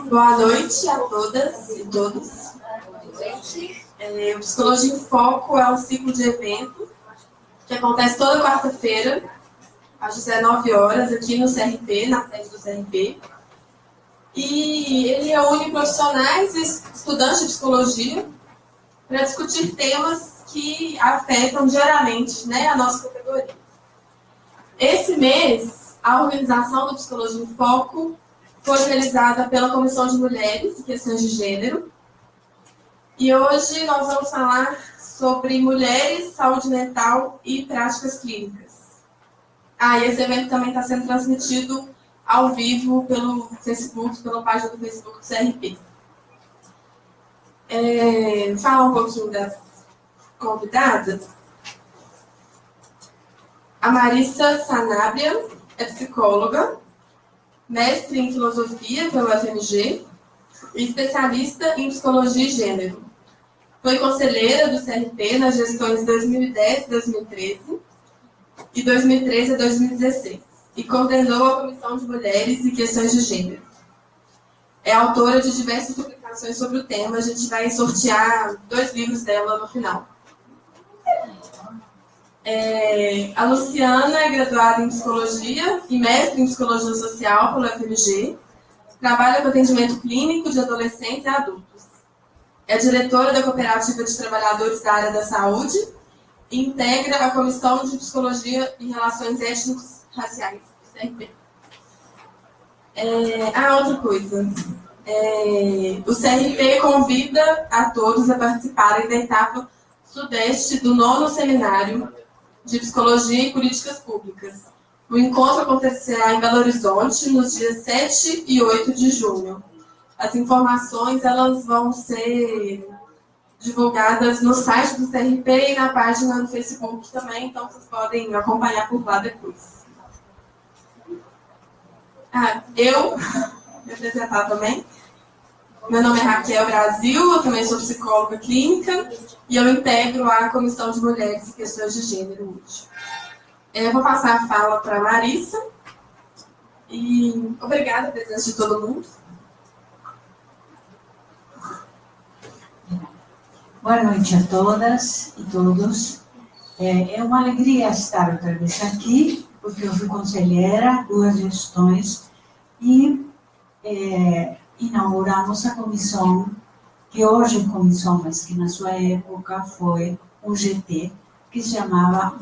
Boa noite a todas e todos. O Psicologia em Foco é um ciclo de eventos que acontece toda quarta-feira, às 19 horas, aqui no CRP, na sede do CRP. E ele reúne profissionais e estudantes de psicologia para discutir temas que afetam diariamente, né, a nossa categoria. Esse mês, a organização do Psicologia em Foco foi realizada pela Comissão de Mulheres e Questões de Gênero. E hoje nós vamos falar sobre mulheres, saúde mental e práticas clínicas. E esse evento também está sendo transmitido ao vivo pelo Facebook, pela página do Facebook do CRP. Falar um pouquinho das convidadas. A Marissa Sanabria é psicóloga, mestre em filosofia pelo FMG e especialista em psicologia e gênero. Foi conselheira do CRP nas gestões 2010 e 2013 e 2013 a 2016 e coordenou a Comissão de Mulheres e Questões de Gênero. É autora de diversas publicações sobre o tema. A gente vai sortear 2 livros dela no final. A Luciana é graduada em Psicologia e mestre em Psicologia Social pelo FMG. Trabalha com atendimento clínico de adolescentes e adultos. É diretora da Cooperativa de Trabalhadores da Área da Saúde e integra a Comissão de Psicologia e Relações Étnico-Raciais, CRP. Outra coisa. O CRP convida a todos a participarem da etapa sudeste do 9º Seminário de Psicologia e Políticas Públicas. O encontro acontecerá em Belo Horizonte nos dias 7 e 8 de junho. As informações elas vão ser divulgadas no site do CRP e na página do Facebook também, então vocês podem acompanhar por lá depois. Eu vou apresentar também. Meu nome é Raquel Brasil, eu também sou psicóloga clínica e eu integro a Comissão de Mulheres e Questões de Gênero hoje. Eu vou passar a fala para a Marissa e obrigada pela presença de todo mundo. Boa noite a todas e todos. É uma alegria estar outra vez aqui, porque eu fui conselheira 2 gestões e inauguramos a comissão, que hoje é comissão, mas que na sua época foi um GT, que se chamava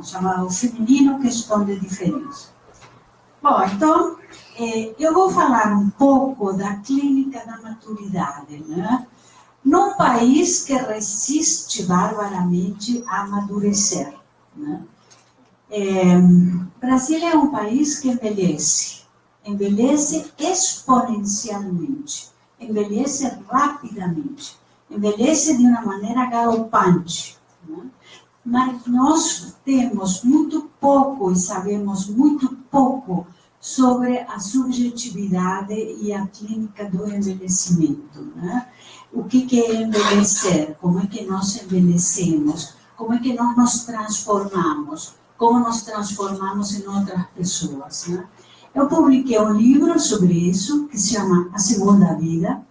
chamava o Feminino Questão de Diferença. Bom, então, eu vou falar um pouco da clínica da maturidade, né? Num país que resiste barbaramente a amadurecer, né? Brasil é um país que envelhece exponencialmente, envelhece rapidamente, envelhece de uma maneira galopante, né? Mas nós temos muito pouco e sabemos muito pouco sobre a subjetividade e a clínica do envelhecimento, né? O que é envelhecer? Como é que nós envelhecemos? Como é que nós nos transformamos? Como nos transformamos em outras pessoas, né? Eu publiquei um livro sobre isso, que se chama A Segunda Vida,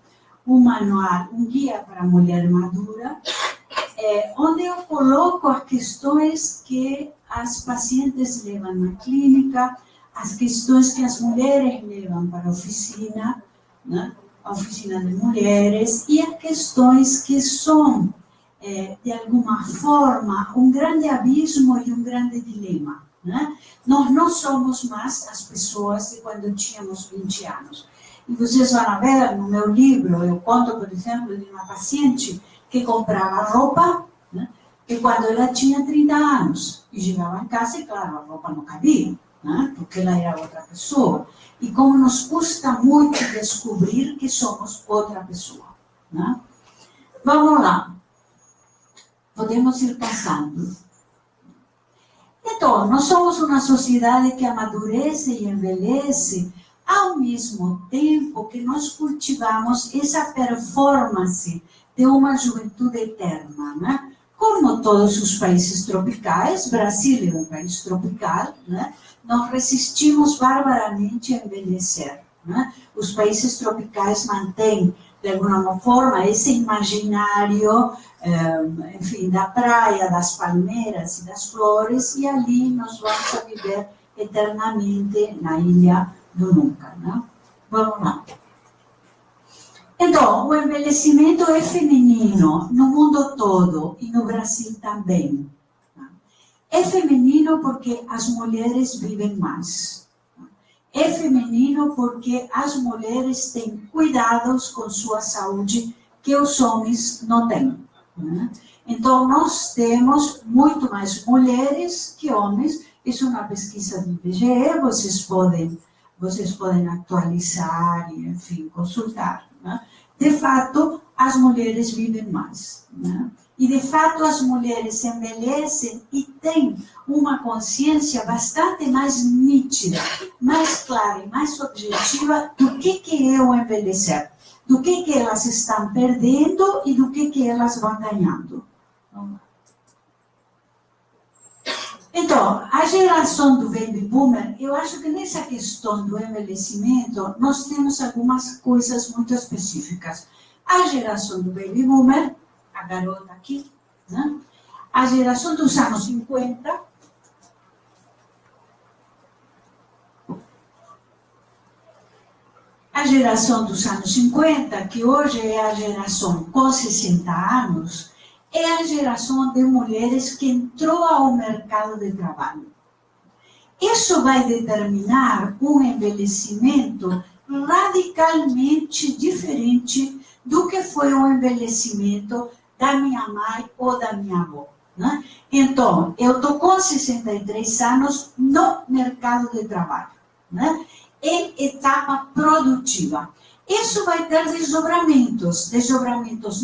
um manual, um guia para a mulher madura, onde eu coloco as questões que as pacientes levam na clínica, as questões que as mulheres levam para a oficina, né? A oficina de mulheres, e as questões que são, de alguma forma, um grande abismo e um grande dilema, né? Nós não somos mais as pessoas de quando tínhamos 20 anos. E vocês vão ver no meu livro, eu conto, por exemplo, de uma paciente que comprava roupa, né? E quando ela tinha 30 anos, e chegava em casa e, claro, a roupa não cabia, né? Porque ela era outra pessoa. E como nos custa muito descobrir que somos outra pessoa, né? Vamos lá. Podemos ir passando. Então, nós somos uma sociedade que amadurece e envelhece ao mesmo tempo que nós cultivamos essa performance de uma juventude eterna, né? Como todos os países tropicais, Brasil é um país tropical, né? nós resistimos barbaramente a envelhecer. Né? Os países tropicais mantêm, de alguma forma, esse imaginário, enfim, da praia, das palmeiras e das flores, e ali nós vamos a viver eternamente na ilha do nunca. Né? Vamos lá. Então, o envelhecimento é feminino no mundo todo e no Brasil também. É feminino porque as mulheres vivem mais. É feminino porque as mulheres têm cuidados com sua saúde que os homens não têm. Então, nós temos muito mais mulheres que homens. Isso é uma pesquisa do IBGE, vocês podem atualizar e, enfim, consultar. Né? De fato, as mulheres vivem mais. Né? E, de fato, as mulheres envelhecem e têm uma consciência bastante mais nítida, mais clara e mais objetiva do que é o envelhecer, do que elas estão perdendo e do que elas vão ganhando. Então, a geração do baby boomer, eu acho que nessa questão do envelhecimento, nós temos algumas coisas muito específicas. A geração do baby boomer, a garota aqui, né? A geração dos anos 50, a geração dos anos 50, que hoje é a geração com 60 anos, é a geração de mulheres que entrou ao mercado de trabalho. Isso vai determinar um envelhecimento radicalmente diferente do que foi o envelhecimento da minha mãe ou da minha avó. Né? Então, eu estou com 63 anos no mercado de trabalho, né? Em etapa produtiva. Isso vai ter desdobramentos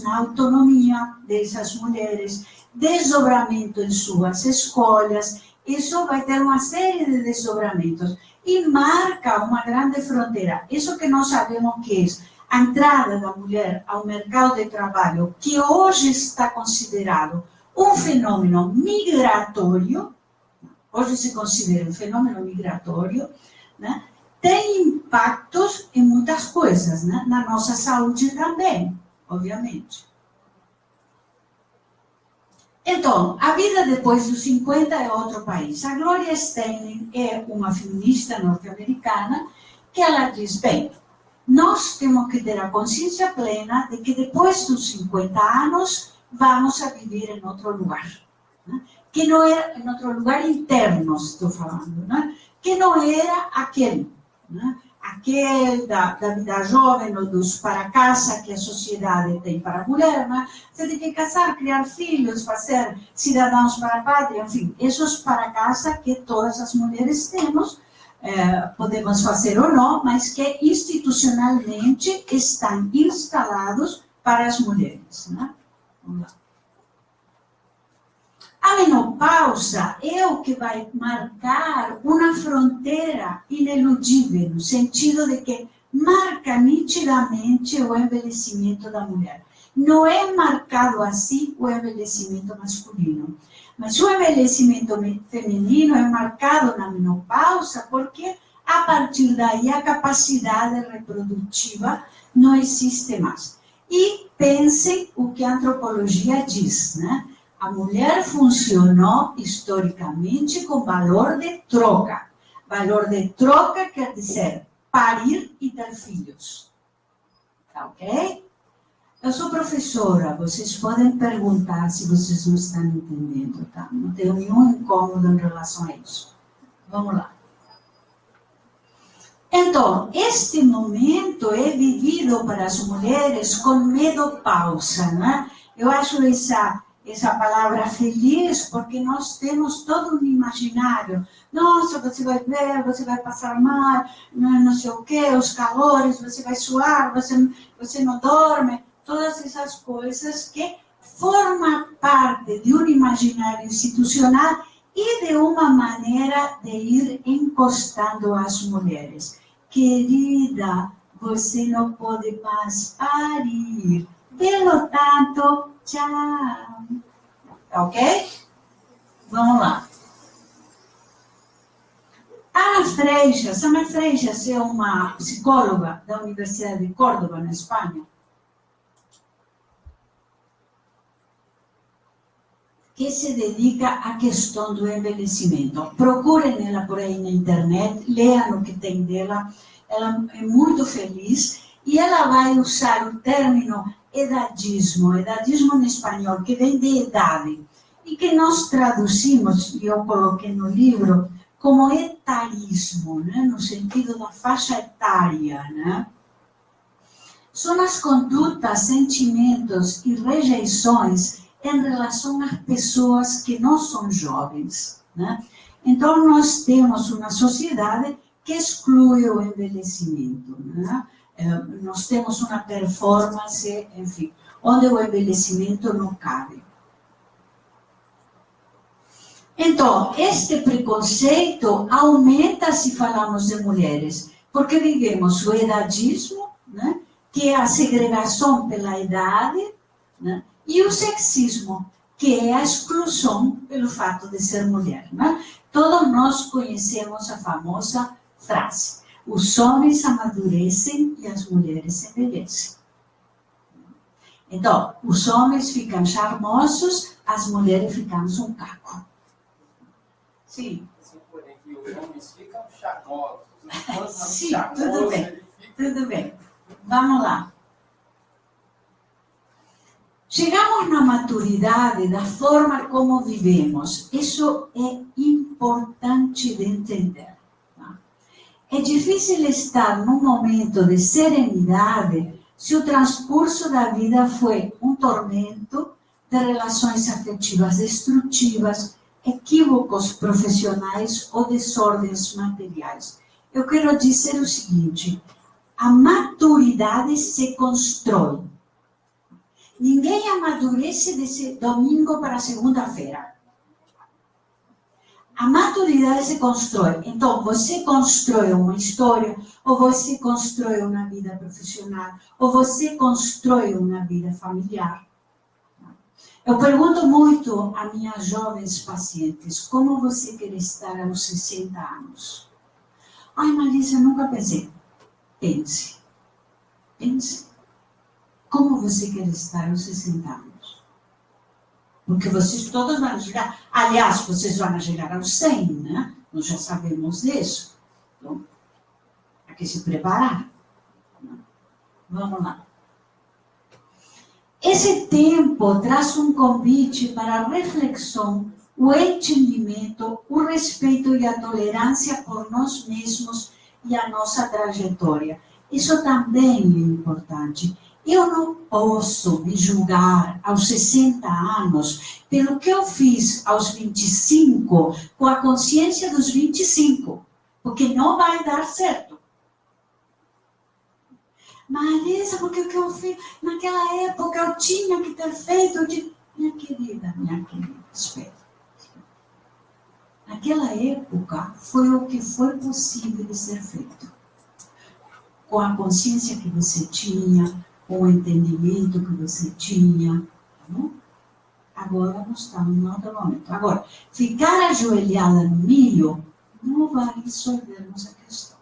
na autonomia dessas mulheres, desdobramento em suas escolhas, isso vai ter uma série de desdobramentos e marca uma grande fronteira. Isso que nós sabemos que é a entrada da mulher ao mercado de trabalho, que hoje está considerado um fenômeno migratório, hoje se considera um fenômeno migratório, né? Tem impactos em muitas coisas, né? Na nossa saúde também, obviamente. Então, a vida depois dos 50 é outro país. A Gloria Steinem é uma feminista norte-americana que ela diz, bem, nós temos que ter a consciência plena de que depois dos 50 anos vamos a viver em outro lugar. Né? Que não era, em outro lugar interno, estou falando, né? Que não era aquele. Né? Aquele da vida jovem, ou dos para casa que a sociedade tem para a mulher, né? Você tem que casar, criar filhos, fazer cidadãos para a pátria, enfim, esses para casa que todas as mulheres temos, podemos fazer ou não, mas que institucionalmente estão instalados para as mulheres. Né? Vamos lá. A menopausa é o que vai marcar uma fronteira ineludível, no sentido de que marca nitidamente o envelhecimento da mulher. Não é marcado assim o envelhecimento masculino, mas o envelhecimento feminino é marcado na menopausa porque, a partir daí, a capacidade reprodutiva não existe mais. E pensem o que a antropologia diz, né? A mulher funcionou historicamente com valor de troca. Valor de troca quer dizer parir e ter filhos. Tá ok? Eu sou professora, vocês podem perguntar se vocês não estão entendendo, tá? Não tenho nenhum incômodo em relação a isso. Vamos lá. Então, este momento é vivido para as mulheres com menopausa, né? Eu acho essa palavra feliz, porque nós temos todo um imaginário. Nossa, você vai ver, você vai passar mal, não sei o quê, os calores, você vai suar, você não dorme. Todas essas coisas que formam parte de um imaginário institucional e de uma maneira de ir encostando as mulheres. Querida, você não pode mais parir. Pelo tanto, tchau. Ok? Vamos lá. Ana Freixas é uma psicóloga da Universidade de Córdoba, na Espanha, que se dedica à questão do envelhecimento. Procurem ela por aí na internet, leiam o que tem dela. Ela é muito feliz e ela vai usar o término edadismo em espanhol, que vem de idade, e que nós traduzimos, e eu coloquei no livro, como etarismo, né? No sentido da faixa etária. Né? São as condutas, sentimentos e rejeições em relação às pessoas que não são jovens. Né? Então, nós temos uma sociedade que exclui o envelhecimento. Né? Nós temos uma performance, enfim, onde o envelhecimento não cabe. Então, este preconceito aumenta se falamos de mulheres, porque vivemos o edadismo, né, que é a segregação pela idade, né, e o sexismo, que é a exclusão pelo fato de ser mulher. Né? Todos nós conhecemos a famosa frase: os homens amadurecem e as mulheres envelhecem. Então, os homens ficam charmosos, as mulheres ficamos um caco. Sim. Porém, que os homens ficam charmosos. Sim, tudo bem. Tudo bem. Vamos lá. Chegamos na maturidade da forma como vivemos. Isso é importante de entender. Tá? É difícil estar num momento de serenidade se o transcurso da vida foi um tormento de relações afetivas destrutivas, equívocos profissionais ou desordens materiais. Eu quero dizer o seguinte: a maturidade se constrói. Ninguém amadurece de domingo para segunda-feira. A maturidade se constrói. Então, você constrói uma história, ou você constrói uma vida profissional, ou você constrói uma vida familiar. Eu pergunto muito a minhas jovens pacientes: como você quer estar aos 60 anos? Ai, Marisa, nunca pensei. Pense. Pense. Como você quer estar aos 60 anos? Porque vocês todos vão chegar. Aliás, vocês vão chegar aos 100, né? Nós já sabemos disso. Então, há que se preparar. Vamos lá. Esse tempo traz um convite para a reflexão, o entendimento, o respeito e a tolerância por nós mesmos e a nossa trajetória. Isso também é importante. Eu não posso me julgar aos 60 anos pelo que eu fiz aos 25 com a consciência dos 25, porque não vai dar certo. Marisa, porque o que eu fiz naquela época eu tinha que ter feito. Minha querida, espera. Naquela época foi o que foi possível de ser feito. Com a consciência que você tinha, com o entendimento que você tinha. Tá? Agora nós estamos em outro momento. Agora, ficar ajoelhada no milho não vai resolvermos a questão.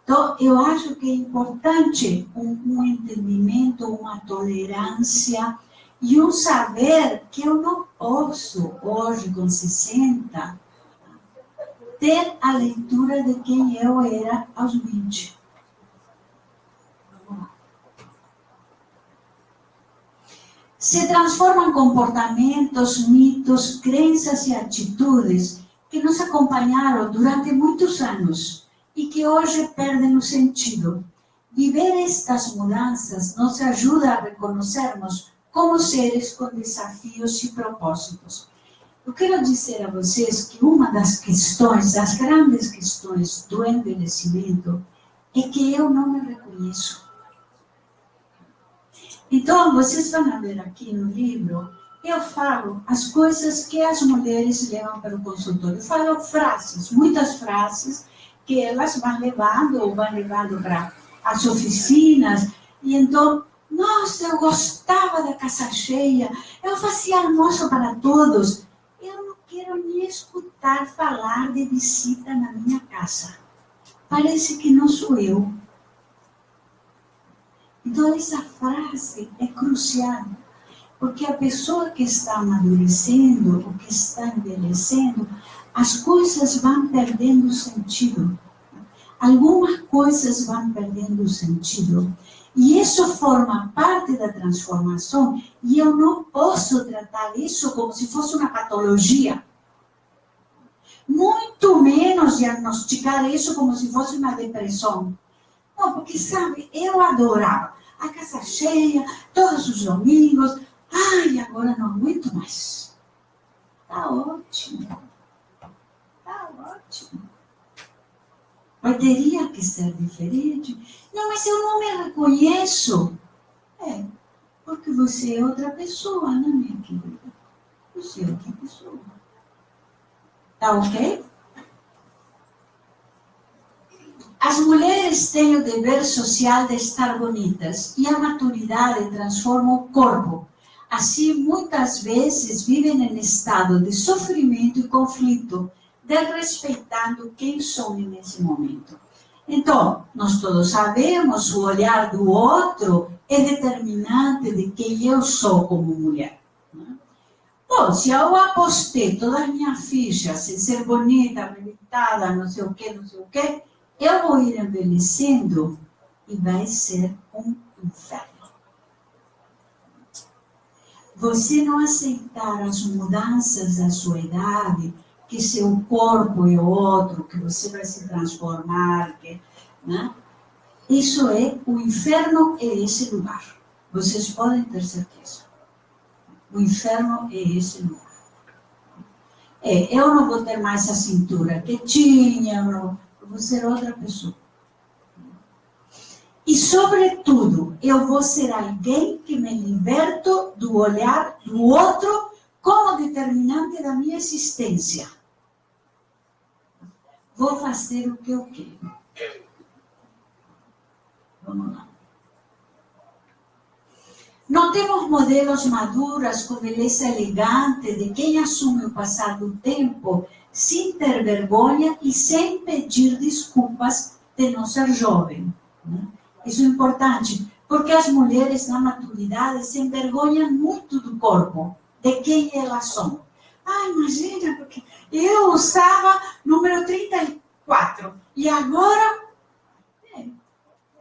Então, eu acho que é importante um entendimento, uma tolerância e um saber que eu não posso, hoje, com 60, ter a leitura de quem eu era aos 20. Vamos lá. Se transformam comportamentos, mitos, crenças e atitudes que nos acompanharam durante muitos anos e que hoje perdem o sentido. Viver estas mudanças nos ajuda a reconhecermos como seres com desafios e propósitos. Eu quero dizer a vocês que uma das questões, das grandes questões do envelhecimento, é que eu não me reconheço. Então, vocês vão ver aqui no livro, eu falo as coisas que as mulheres levam para o consultório. Eu falo frases, muitas frases, que elas vão levando para as oficinas, e então, nossa, eu gostava da casa cheia, eu fazia almoço para todos. Eu não quero nem escutar falar de visita na minha casa. Parece que não sou eu. Então, essa frase é crucial, porque a pessoa que está amadurecendo, ou que está envelhecendo, as coisas vão perdendo sentido. Algumas coisas vão perdendo sentido. E isso forma parte da transformação, e eu não posso tratar isso como se fosse uma patologia. Muito menos diagnosticar isso como se fosse uma depressão. Não, porque, sabe, eu adorava a casa cheia, todos os domingos. Ai, agora não aguento mais. Tá ótimo. Tá ótimo. Mas teria que ser diferente. Não, mas eu não me reconheço. Porque você é outra pessoa, né, minha querida? Você é outra pessoa. Tá ok? As mulheres têm o dever social de estar bonitas e a maturidade transforma o corpo. Assim, muitas vezes vivem em estado de sofrimento e conflito, desrespeitando quem são nesse momento. Então, nós todos sabemos, o olhar do outro é determinante de quem eu sou como mulher. Bom, se eu apostei todas as minhas fichas em ser bonita, meditada, não sei o quê, eu vou ir envelhecendo e vai ser um inferno. Você não aceitar as mudanças da sua idade, que seu corpo é outro, que você vai se transformar, né? Isso é, o inferno é esse lugar. Vocês podem ter certeza. O inferno é esse lugar. Eu não vou ter mais a cintura que tinha, eu vou ser outra pessoa. E, sobretudo, eu vou ser alguém que me liberto do olhar do outro como determinante da minha existência. Vou fazer o que eu quero. Vamos lá. Não temos modelos maduros com beleza elegante de quem assume o passar do tempo sem ter vergonha e sem pedir desculpas de não ser jovem. Né? Isso é importante, porque as mulheres na maturidade se envergonham muito do corpo, de quem elas são. Ah, imagina, porque eu usava número 34 e agora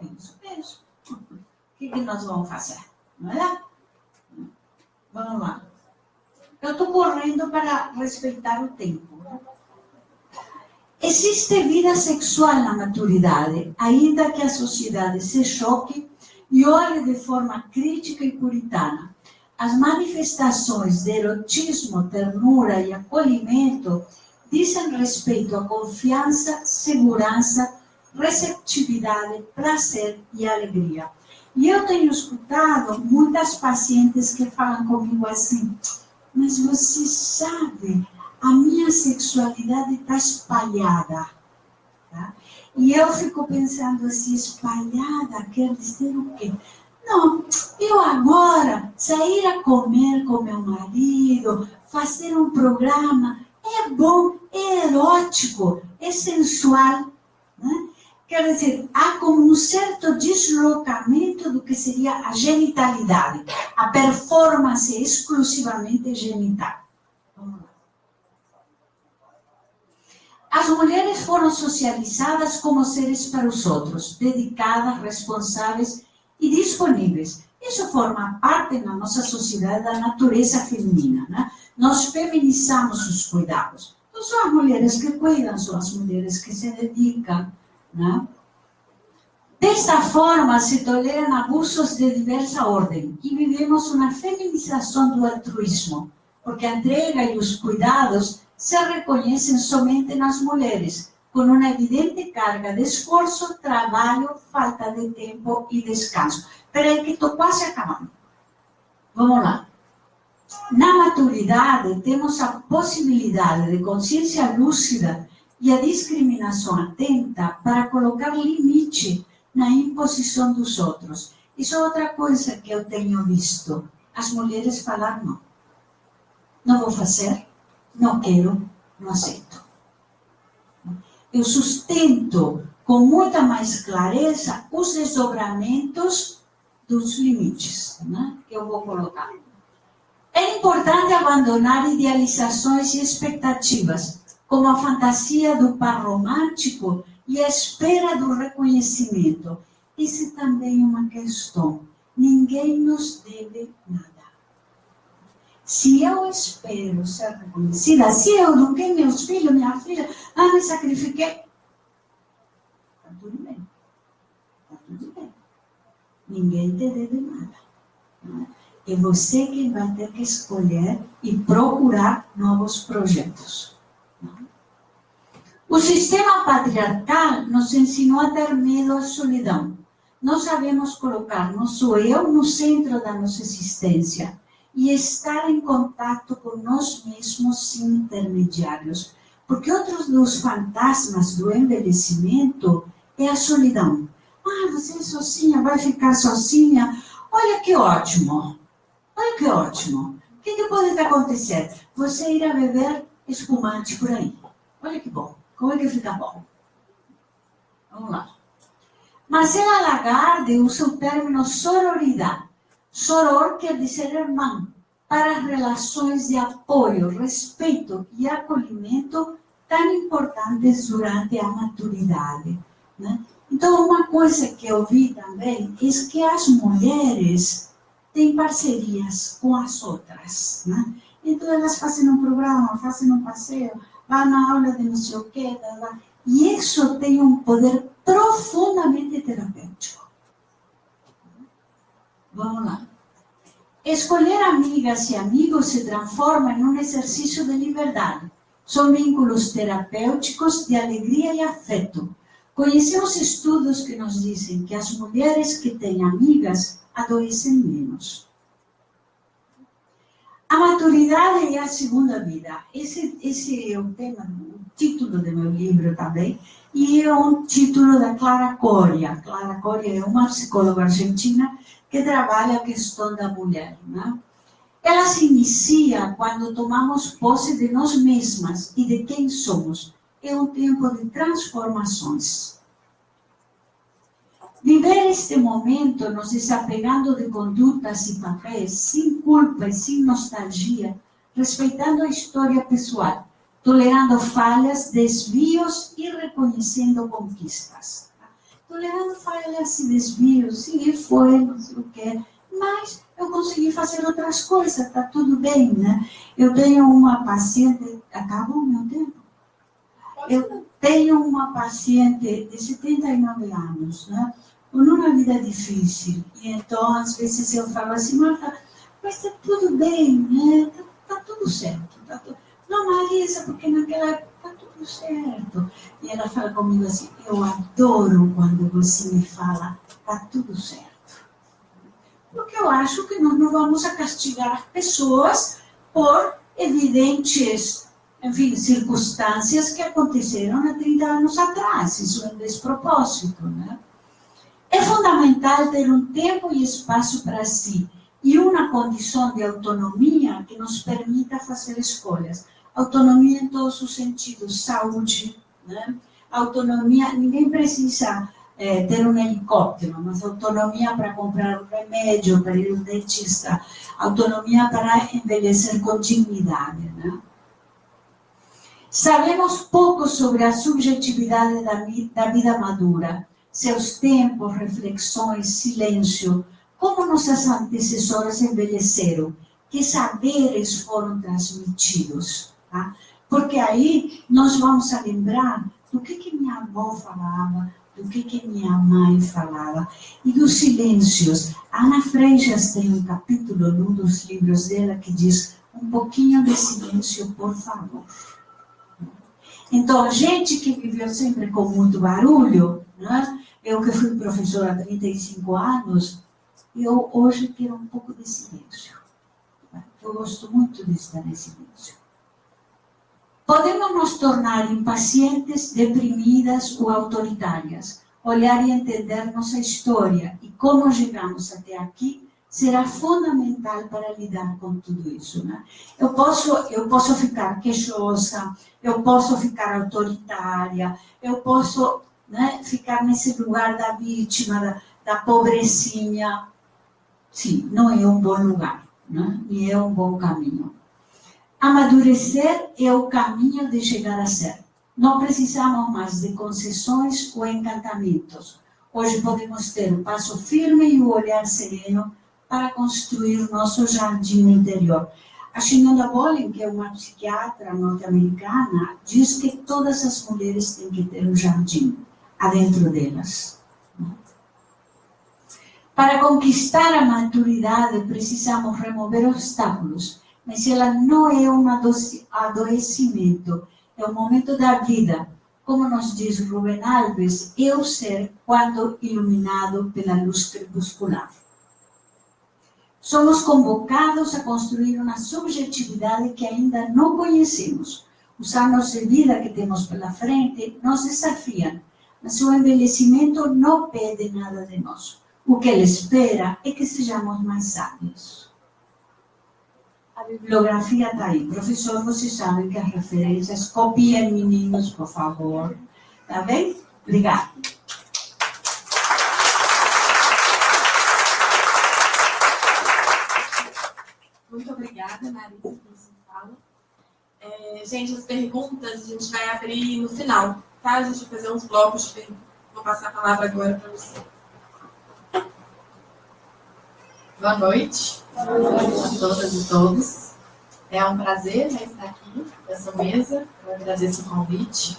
penso. O que nós vamos fazer? Não é? Vamos lá. Eu estou correndo para respeitar o tempo. Existe vida sexual na maturidade, ainda que a sociedade se choque e olhe de forma crítica e puritana. As manifestações de erotismo, ternura e acolhimento dizem respeito à confiança, segurança, receptividade, prazer e alegria. E eu tenho escutado muitas pacientes que falam comigo assim, mas você sabe, a minha sexualidade está espalhada. Tá? E eu fico pensando assim, espalhada quer dizer o quê? Não, eu agora sair a comer com meu marido, fazer um programa, é bom, é erótico, é sensual. Né? Quer dizer, há como um certo deslocamento do que seria a genitalidade, a performance exclusivamente genital. Vamos lá. As mulheres foram socializadas como seres para os outros, dedicadas, responsáveis e disponíveis. Isso forma parte na nossa sociedade da natureza feminina. Né? Nós feminizamos os cuidados. Não são as mulheres que cuidam, são as mulheres que se dedicam. Né? Desta forma, se toleram abusos de diversa ordem e vivemos uma feminização do altruísmo, porque a entrega e os cuidados se reconhecem somente nas mulheres, com uma evidente carga de esforço, trabalho, falta de tempo e descanso. Espera aí que estou quase acabando. Vamos lá. Na maturidade, temos a possibilidade de consciência lúcida e a discriminação atenta para colocar limite na imposição dos outros. Isso é outra coisa que eu tenho visto. As mulheres falaram não. Não vou fazer, não quero, não aceito. Eu sustento com muita mais clareza os desdobramentos dos limites, né, que eu vou colocar. É importante abandonar idealizações e expectativas, como a fantasia do par romântico e a espera do reconhecimento. Isso também é uma questão. Ninguém nos deve nada. Se eu espero ser reconhecida, se eu eduquei meus filhos, minha filha, me sacrifiquei, está tudo bem. Está tudo bem. Ninguém te deve nada. É você quem vai ter que escolher e procurar novos projetos. O sistema patriarcal nos ensinou a ter medo à solidão. Não sabemos colocar nosso eu no centro da nossa existência e estar em contato com nós mesmos sem intermediários. Porque outro dos fantasmas do envelhecimento é a solidão. Você é sozinha, vai ficar sozinha. Olha que ótimo. Olha que ótimo. O que pode acontecer? Você ir a beber espumante por aí. Olha que bom. Como é que fica bom? Vamos lá. Marcela Lagarde usa o termo sororidade. Soror quer dizer irmão, para relações de apoio, respeito e acolhimento tão importantes durante a maturidade. Né? Então, uma coisa que eu vi também é que as mulheres têm parcerias com as outras. Né? Então, elas fazem um programa, fazem um passeio, vão na aula de não sei o quê, e isso tem um poder profundamente terapêutico. Vamos lá. Escolher amigas e amigos se transforma em um exercício de liberdade. São vínculos terapêuticos de alegria e afeto. Conhecemos estudos que nos dizem que as mulheres que têm amigas adoecem menos. A maturidade e a segunda vida. Esse é o tema, o título do meu livro também, e é um título da Clara Coria. Clara Coria é uma psicóloga argentina que trabalha a questão da mulher. Né? Ela se inicia quando tomamos posse de nós mesmas e de quem somos. É um tempo de transformações. Viver este momento nos desapegando de condutas e papéis, sem culpa e sem nostalgia, respeitando a história pessoal, tolerando falhas, desvios e reconhecendo conquistas. Tolerando falhas e desvios, sim, foi, não sei o quê, mas eu consegui fazer outras coisas, está tudo bem, né? Eu tenho uma paciente, acabou o meu tempo? Eu tenho uma paciente de 79 anos, né? Numa vida difícil. E então, às vezes eu falo assim, Marta, mas está tudo bem, né? Está tudo certo. Não, Marisa, porque naquela época está tudo certo. E ela fala comigo assim, eu adoro quando você me fala, está tudo certo. Porque eu acho que nós não vamos a castigar pessoas por evidentes, enfim, circunstâncias que aconteceram há 30 anos atrás. Isso é um despropósito, né? É fundamental ter um tempo e espaço para si e uma condição de autonomia que nos permita fazer escolhas. Autonomia em todos os sentidos, saúde, né? Autonomia, ninguém precisa ter um helicóptero, mas autonomia para comprar um remédio, para ir ao dentista, autonomia para envelhecer com dignidade, né? Sabemos pouco sobre a subjetividade da vida madura, seus tempos, reflexões, silêncio, como nossas antecessoras envelheceram, que saberes foram transmitidos. Tá? Porque aí nós vamos a lembrar do que minha avó falava, do que minha mãe falava, e dos silêncios. Ana Freitas tem um capítulo num dos livros dela que diz um pouquinho de silêncio, por favor. Então, a gente que viveu sempre com muito barulho, né? Eu que fui professora há 35 anos, eu hoje quero um pouco de silêncio. Eu gosto muito de estar em silêncio. Podemos nos tornar impacientes, deprimidas ou autoritárias. Olhar e entender nossa história e como chegamos até aqui será fundamental para lidar com tudo isso, né? Eu posso ficar queixosa, eu posso ficar autoritária, eu posso, né, ficar nesse lugar da vítima, da pobrecinha. Sim, não é um bom lugar, né? E é um bom caminho. Amadurecer é o caminho de chegar a ser. Não precisamos mais de concessões ou encantamentos. Hoje podemos ter o passo firme e o olhar sereno para construir nosso jardim interior. A Shenonda Bolen, que é uma psiquiatra norte-americana, diz que todas as mulheres têm que ter um jardim adentro delas. Para conquistar a maturidade, precisamos remover obstáculos, mas ela não é um adoecimento, é um momento da vida. Como nos diz Rubem Alves, é o ser quando iluminado pela luz crepuscular. Somos convocados a construir uma subjetividade que ainda não conhecemos. Os anos de vida que temos pela frente nos desafiam, mas o envelhecimento não pede nada de nós. O que ele espera é que sejamos mais sábios. A bibliografia está aí. Professor, vocês sabem que as referências, copiem, meninos, por favor. Tá bem? Obrigada. Muito obrigada, Marisa, pela sua fala. Gente, as perguntas a gente vai abrir no final, tá? A gente vai fazer uns blocos de perguntas. Vou passar a palavra agora para você. Boa noite. Boa noite a todas e todos. É um prazer, né, estar aqui nessa mesa. Eu agradeço o convite.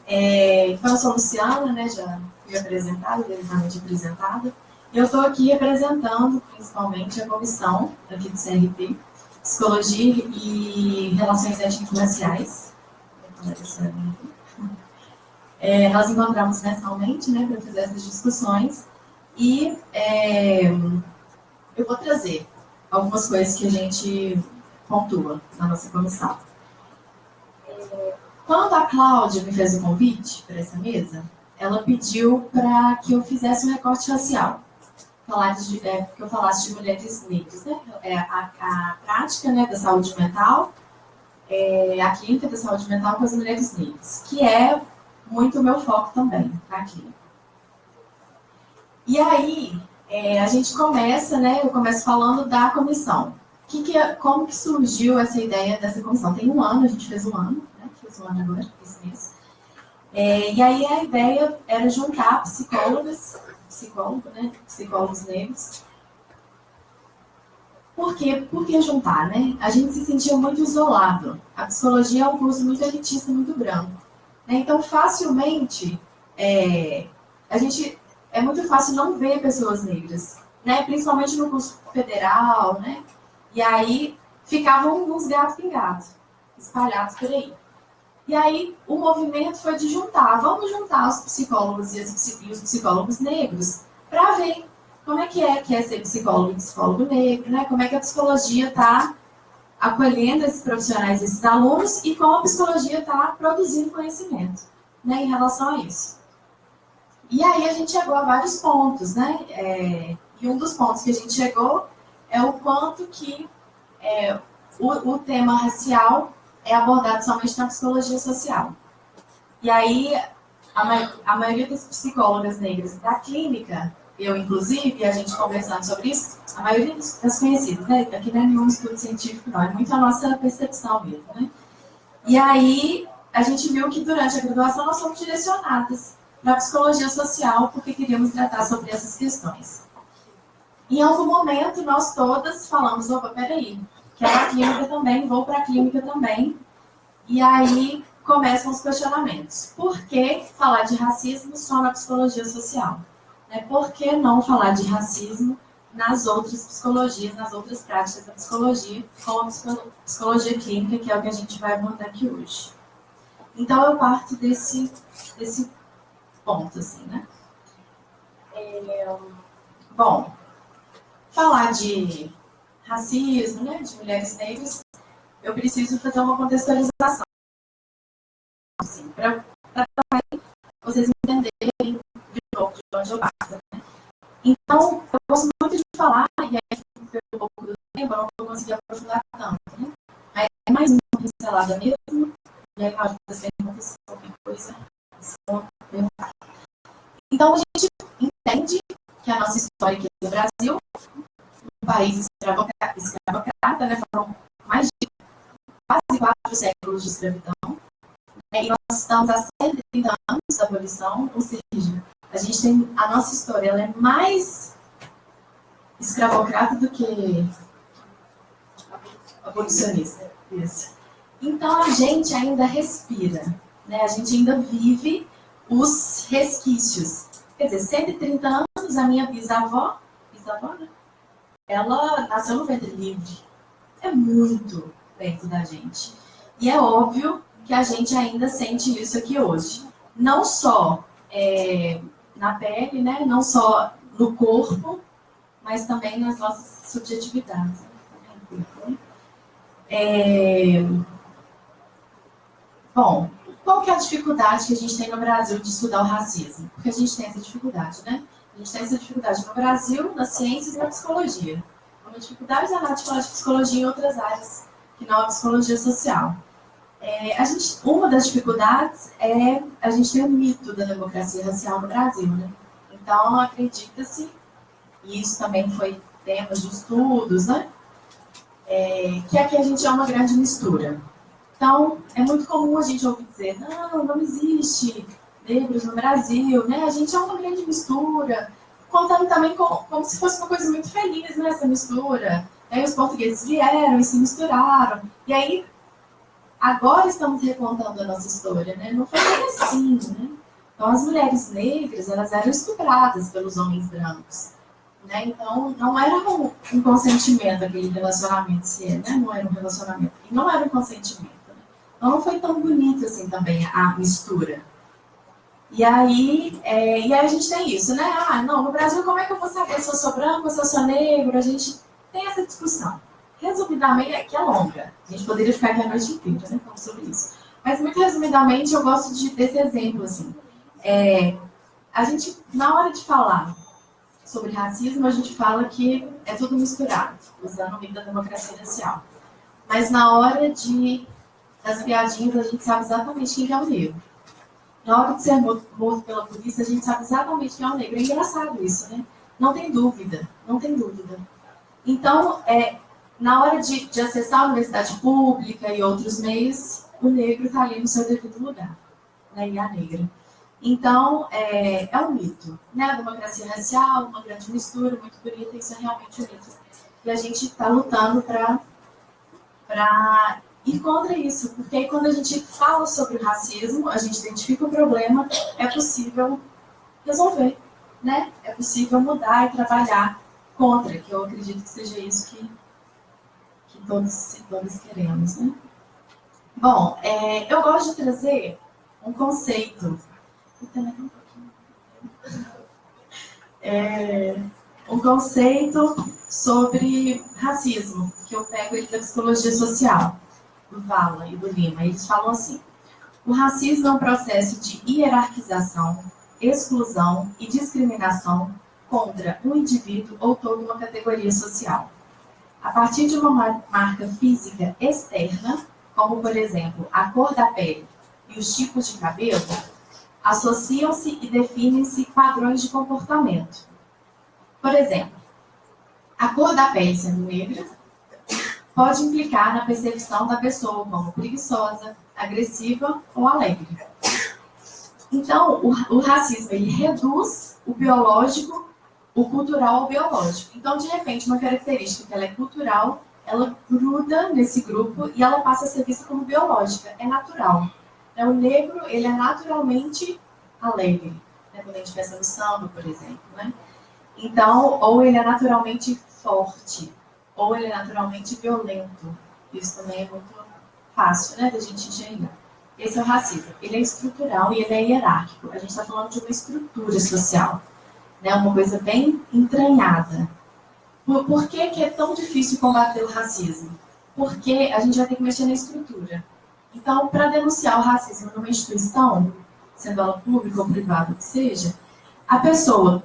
Então, eu sou Luciana, né, já fui apresentada, devidamente apresentada. Eu estou aqui representando, principalmente, a comissão aqui do CRP, Psicologia e Relações Étnico-Raciais. Nós encontramos mensalmente, né, para fazer essas discussões. E eu vou trazer algumas coisas que a gente pontua na nossa comissão. Quando a Cláudia me fez o convite para essa mesa, ela pediu para que eu fizesse um recorte racial. Que eu falasse de mulheres negras, né? A prática, né, da saúde mental, a clínica da saúde mental com as mulheres negras, que é muito o meu foco também, a clínica. E aí, a gente começa, né, eu começo falando da comissão. Como que surgiu essa ideia dessa comissão? Tem um ano, a gente fez um ano, né, fez um ano agora, esse mês. E aí a ideia era juntar psicólogos negros. Por que juntar, né? A gente se sentia muito isolado. A psicologia é um curso muito elitista, muito branco. Né? Então, facilmente, é muito fácil não ver pessoas negras, né? Principalmente no curso federal, né? E aí, ficavam uns gatos pingados, espalhados por aí. E aí, o movimento foi de vamos juntar os psicólogos e os psicólogos negros para ver como é que é ser psicólogo e psicólogo negro, né? Como é que a psicologia está acolhendo esses profissionais, esses alunos, e como a psicologia está produzindo conhecimento, né, em relação a isso. E aí a gente chegou a vários pontos, né? E um dos pontos que a gente chegou é o quanto que o tema racial é abordado somente na psicologia social. E aí, a maioria das psicólogas negras da clínica, eu inclusive, a gente conversando sobre isso, a maioria das conhecidas, né? Aqui não é nenhum estudo científico, não, é muito a nossa percepção mesmo, né? E aí, a gente viu que durante a graduação nós fomos direcionadas para a psicologia social, porque queríamos tratar sobre essas questões. Em algum momento, nós todas falamos, opa, peraí, quero a clínica também, vou para a clínica também. E aí começam os questionamentos. Por que falar de racismo só na psicologia social? Né? Por que não falar de racismo nas outras psicologias, nas outras práticas da psicologia, como a psicologia clínica, que é o que a gente vai abordar aqui hoje? Então, eu parto desse ponto, assim, né? Bom, falar de racismo, né, de mulheres negras, eu preciso fazer uma contextualização, assim, para também vocês entenderem de novo de onde eu parto. Né? Então, eu gosto muito de falar, e calada mesmo, e aí na hora das perguntas, qualquer coisa, vocês vão perguntar. Então, a gente entende que a nossa história aqui no Brasil, um país escravocrata, né, foram mais de quase 4 séculos de escravidão, né, e nós estamos há 130 anos da abolição, ou seja, a gente tem, a nossa história ela é mais escravocrata do que abolicionista. Isso. Então, a gente ainda respira, né, a gente ainda vive os resquícios. Quer dizer, 130 anos, a minha bisavó, né? Ela nasceu no ventre livre. É muito perto da gente. E é óbvio que a gente ainda sente isso aqui hoje. Não só na pele, né? Não só no corpo, mas também nas nossas subjetividades. Bom, qual que é a dificuldade que a gente tem no Brasil de estudar o racismo? Porque a gente tem essa dificuldade, né? A gente tem essa dificuldade no Brasil, nas ciências e na psicologia. Uma dificuldade danada de falar de psicologia em outras áreas, que não a psicologia social. Uma das dificuldades é a gente tem um mito da democracia racial no Brasil, né? Então, acredita-se, e isso também foi tema de estudos, né? Que aqui a gente é uma grande mistura. Então, é muito comum a gente ouvir dizer, não existe negros no Brasil, né? A gente é uma grande mistura, contando também como se fosse uma coisa muito feliz, né? Essa mistura. Aí os portugueses vieram e se misturaram. E aí, agora estamos recontando a nossa história, né? Não foi bem assim, né? Então, as mulheres negras, elas eram estupradas pelos homens brancos. Né? Então, não era um consentimento aquele relacionamento, né? Não era um relacionamento. E não era um consentimento. Então, não foi tão bonito assim também a mistura. E aí a gente tem isso, né? No Brasil, como é que eu vou saber se eu sou branco ou se eu sou negro? A gente tem essa discussão. Resumidamente, aqui é longa. A gente poderia ficar aqui a noite inteira, né? Falando sobre isso. Mas, muito resumidamente, eu gosto desse exemplo, assim. A gente, na hora de falar sobre racismo, a gente fala que é tudo misturado, usando o mito da democracia racial. Mas, na hora das piadinhas, a gente sabe exatamente quem é o negro. Na hora de ser morto pela polícia, a gente sabe exatamente quem é o negro. É engraçado isso, né? Não tem dúvida, não tem dúvida. Então, na hora de acessar a universidade pública e outros meios, o negro está ali no seu devido lugar, né? E a negra. Então, é um mito, né? A democracia racial, uma grande mistura, muito bonita, isso é realmente um mito. E a gente está lutando para ir contra isso, porque aí quando a gente fala sobre o racismo, a gente identifica o problema, é possível resolver, né? É possível mudar e trabalhar contra, que eu acredito que seja isso que todos queremos, né? Bom, eu gosto de trazer um conceito. Um conceito sobre racismo, que eu pego ele da psicologia social, do Vala e do Lima. Eles falam assim: o racismo é um processo de hierarquização, exclusão e discriminação contra um indivíduo ou toda uma categoria social. A partir de uma marca física externa, como, por exemplo, a cor da pele e os tipos de cabelo, associam-se e definem-se padrões de comportamento. Por exemplo, a cor da pele sendo negra pode implicar na percepção da pessoa como preguiçosa, agressiva ou alegre. Então, o racismo ele reduz o biológico, o cultural ao biológico. Então, de repente, uma característica que ela é cultural, ela gruda nesse grupo e ela passa a ser vista como biológica, é natural. O negro, ele é naturalmente alegre, né? Quando a gente pensa no samba, por exemplo, né? Então, ou ele é naturalmente forte, ou ele é naturalmente violento. Isso também é muito fácil, né, da gente enxergar. Esse é o racismo. Ele é estrutural e ele é hierárquico. A gente está falando de uma estrutura social, né? Uma coisa bem entranhada. Por que é tão difícil combater o racismo? Porque a gente vai ter que mexer na estrutura. Então, para denunciar o racismo numa instituição, sendo ela pública ou privada que seja, a pessoa,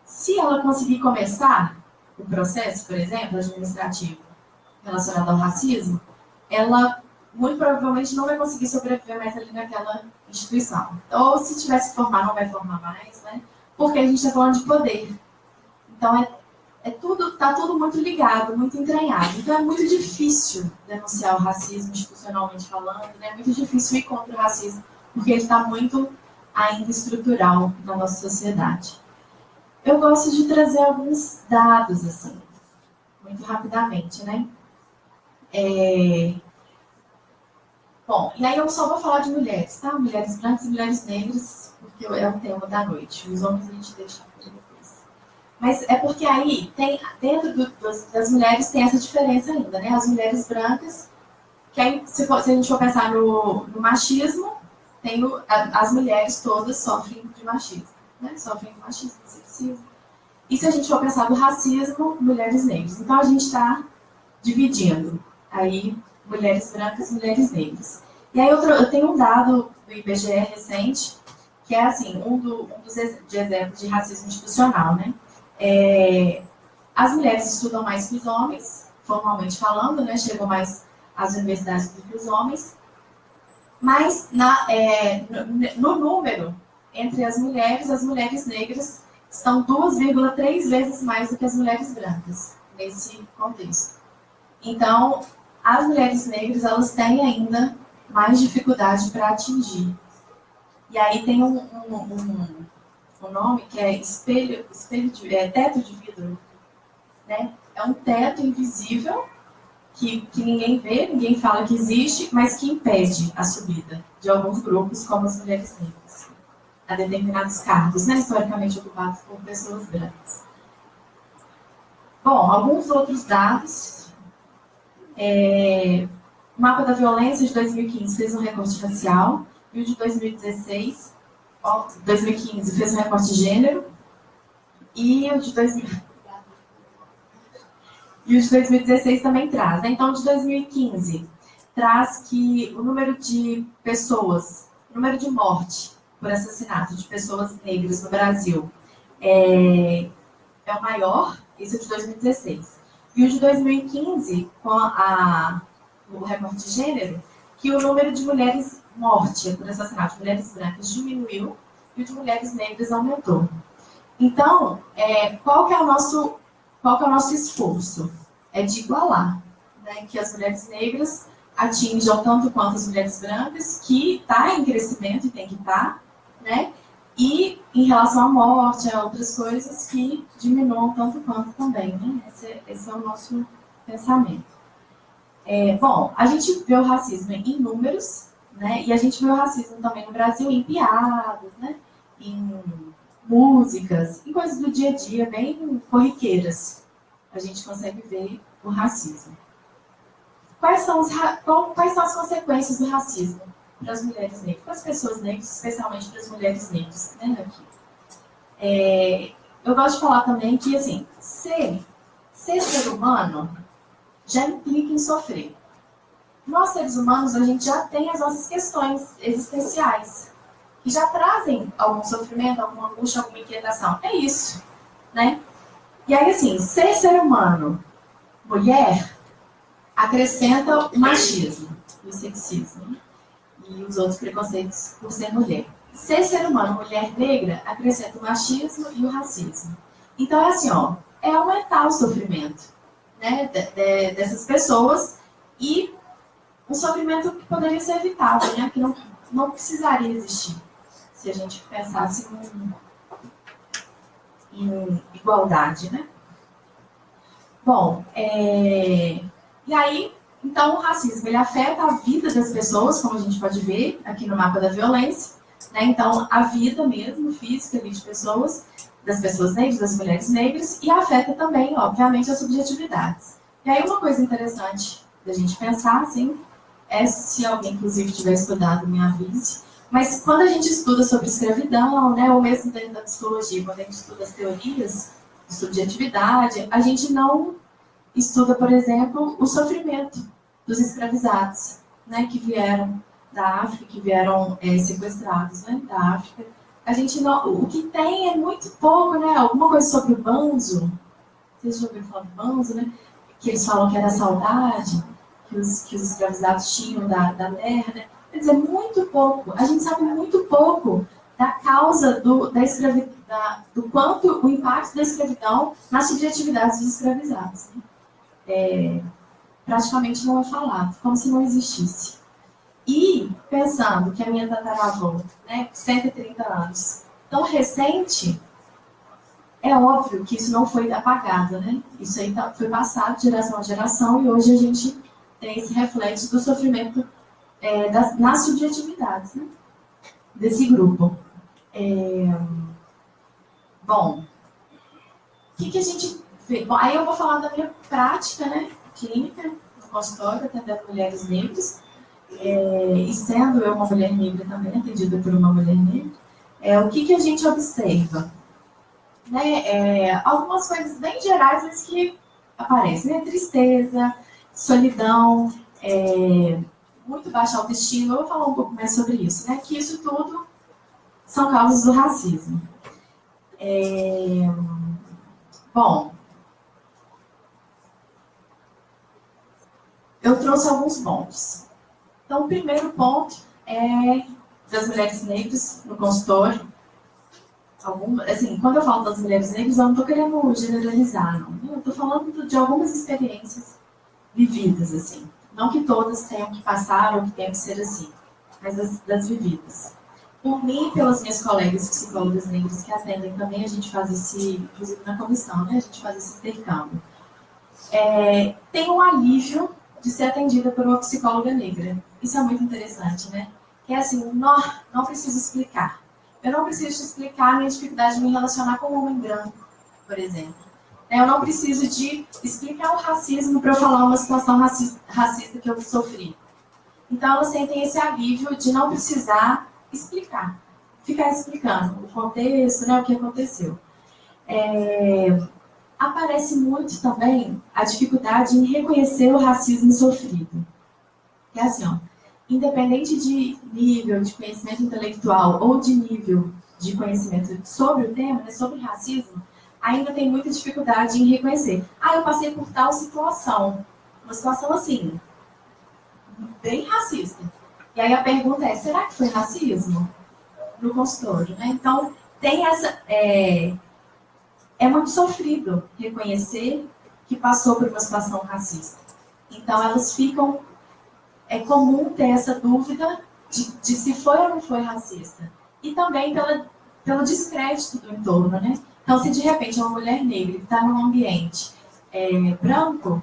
se ela conseguir começar o processo, por exemplo, administrativo, relacionado ao racismo, ela muito provavelmente não vai conseguir sobreviver mais ali naquela instituição. Ou se tivesse que formar, não vai formar mais, né? Porque a gente está falando de poder. Então, tá tudo muito ligado, muito entranhado. Então, é muito difícil denunciar o racismo, institucionalmente falando, né? É muito difícil ir contra o racismo, porque ele está muito ainda estrutural na nossa sociedade. Eu gosto de trazer alguns dados, assim, muito rapidamente, né? Bom, e aí eu só vou falar de mulheres, tá? Mulheres brancas e mulheres negras, porque é o tema da noite. Os homens a gente deixa para depois. Mas é porque aí, dentro das mulheres, tem essa diferença ainda, né? As mulheres brancas, que aí, se a gente for pensar no machismo, as mulheres todas sofrem de machismo, né? Sofrem de machismo, sexismo. E se a gente for pensar do racismo, mulheres negras. Então, a gente está dividindo aí mulheres brancas e mulheres negras. E aí eu tenho um dado do IBGE recente, que é assim, um dos exemplos de racismo institucional, né? As mulheres estudam mais que os homens, formalmente falando, né? Chegam mais às universidades do que os homens. Mas no número, entre as mulheres negras estão 2,3 vezes mais do que as mulheres brancas, nesse contexto. Então, as mulheres negras, elas têm ainda mais dificuldade para atingir. E aí tem um nome que é teto de vidro, né? É um teto invisível que ninguém vê, ninguém fala que existe, mas que impede a subida de alguns grupos, como as mulheres negras, a determinados cargos, né, historicamente ocupados por pessoas brancas. Bom, alguns outros dados. O mapa da violência de 2015 fez um recorte racial, e o de 2015 fez um recorte de gênero, e o de 2016 também traz, né? Então, o de 2015 traz que o número de pessoas, o número de morte por assassinato de pessoas negras no Brasil é o maior, esse é o de 2016. E o de 2015, com o recorte de gênero, que o número de mulheres mortas por assassinato de mulheres brancas diminuiu e o de mulheres negras aumentou. Então, qual que é o nosso esforço? É de igualar, né, que as mulheres negras atinjam tanto quanto as mulheres brancas, que está em crescimento e tem que estar, né? E em relação à morte, a outras coisas que diminuam tanto quanto também, né? Esse é o nosso pensamento. Bom, a gente vê o racismo em números, né? E a gente vê o racismo também no Brasil em piadas, né? Em músicas, em coisas do dia a dia bem corriqueiras. A gente consegue ver o racismo. Quais são as consequências do racismo para as mulheres negras, para as pessoas negras, especialmente para as mulheres negras, né, aqui? Eu gosto de falar também que, assim, ser ser humano já implica em sofrer. Nós, seres humanos, a gente já tem as nossas questões existenciais, que já trazem algum sofrimento, alguma angústia, alguma inquietação. É isso, né? E aí, assim, ser humano, mulher, acrescenta o machismo, o sexismo e os outros preconceitos por ser mulher. Ser humano, mulher negra, acrescenta o machismo e o racismo. Então é assim, ó, é aumentar o sofrimento, né, dessas pessoas e um sofrimento que poderia ser evitável, né, que não precisaria existir se a gente pensasse em igualdade, né? Bom, e aí, então, o racismo, ele afeta a vida das pessoas, como a gente pode ver aqui no mapa da violência, né? Então, a vida mesmo, física ali de pessoas, das pessoas negras, das mulheres negras, e afeta também, obviamente, as subjetividades. E aí, uma coisa interessante da gente pensar, assim, se alguém, inclusive, tiver estudado, me avise, mas quando a gente estuda sobre escravidão, né, ou mesmo dentro da psicologia, quando a gente estuda as teorias de subjetividade, a gente não estuda, por exemplo, o sofrimento dos escravizados, né, que vieram da África, que vieram sequestrados, né, da África. A gente não, o que tem é muito pouco, né, alguma coisa sobre o banzo, vocês já ouviram falar do banzo, né, que eles falam que era saudade. que os escravizados tinham da terra, né? Quer dizer, muito pouco. A gente sabe muito pouco da causa do quanto o impacto da escravidão nas subjetividades dos escravizados. Né? Praticamente não é falado, como se não existisse. E, pensando que a minha tataravó, né, 130 anos, tão recente, é óbvio que isso não foi apagado, né? Isso aí foi passado de geração a geração e hoje a gente tem esse reflexo do sofrimento nas subjetividades, né, desse grupo. Bom, o que a gente vê? Bom, aí eu vou falar da minha prática, né, clínica, no consultório, atendendo mulheres negras, e sendo eu uma mulher negra também, atendida por uma mulher negra, o que a gente observa? Né, algumas coisas bem gerais, mas que aparecem, né? Tristeza, solidão, muito baixa autoestima. Eu vou falar um pouco mais sobre isso, né? Que isso tudo são causas do racismo. Bom, eu trouxe alguns pontos. Então, o primeiro ponto é das mulheres negras no consultório. Assim, quando eu falo das mulheres negras, eu não estou querendo generalizar, não. Eu estou falando de algumas experiências vividas, assim. Não que todas tenham que passar ou que tenham que ser assim, mas das vividas. Por mim e pelas minhas colegas psicólogas negras que atendem também, a gente faz inclusive na comissão, né? A gente faz esse intercâmbio. Tem um alívio de ser atendida por uma psicóloga negra. Isso é muito interessante, né? Que é assim, não preciso explicar. Eu não preciso te explicar a minha dificuldade de me relacionar com um homem branco, por exemplo. Eu não preciso de explicar o racismo para eu falar uma situação racista que eu sofri. Então, elas sentem esse alívio de não precisar explicar. Ficar explicando o contexto, né, o que aconteceu. Aparece muito também a dificuldade em reconhecer o racismo sofrido. É assim, ó. Independente de nível de conhecimento intelectual ou de nível de conhecimento sobre o tema, né, sobre racismo, ainda tem muita dificuldade em reconhecer. Eu passei por tal situação. Uma situação assim, bem racista. E aí a pergunta é, será que foi racismo? No consultório, né? Então, tem essa... É muito sofrido reconhecer que passou por uma situação racista. Então, elas ficam... É comum ter essa dúvida de se foi ou não foi racista. E também pelo descrédito do entorno, né? Então, se de repente é uma mulher negra que está num ambiente branco,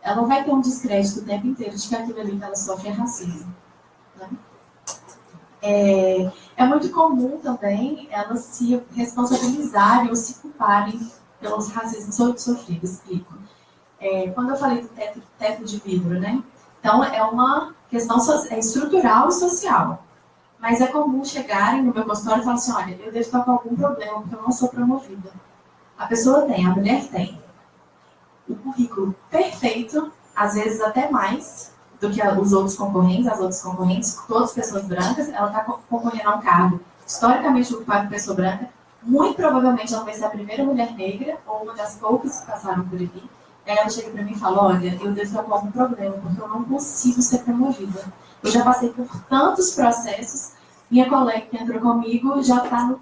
ela não vai ter um descrédito o tempo inteiro de que aquilo ali que ela sofre é racismo. Né? É muito comum também elas se responsabilizarem ou se culparem pelos racismos sofridos. Explico. Quando eu falei do teto de vidro, né? Então, é uma questão estrutural e social. Mas é comum chegarem no meu consultório e falar assim, olha, eu devo estar com algum problema, porque eu não sou promovida. A pessoa tem, a mulher tem. O currículo perfeito, às vezes até mais do que os outros concorrentes, as outras concorrentes, todas pessoas brancas, ela está concorrendo a um cargo historicamente ocupado por pessoa branca. Muito provavelmente ela vai ser a primeira mulher negra, ou uma das poucas que passaram por aqui. Aí ela chega para mim e fala, olha, eu devo estar com algum problema, porque eu não consigo ser promovida. Eu já passei por tantos processos, minha colega que entrou comigo já está na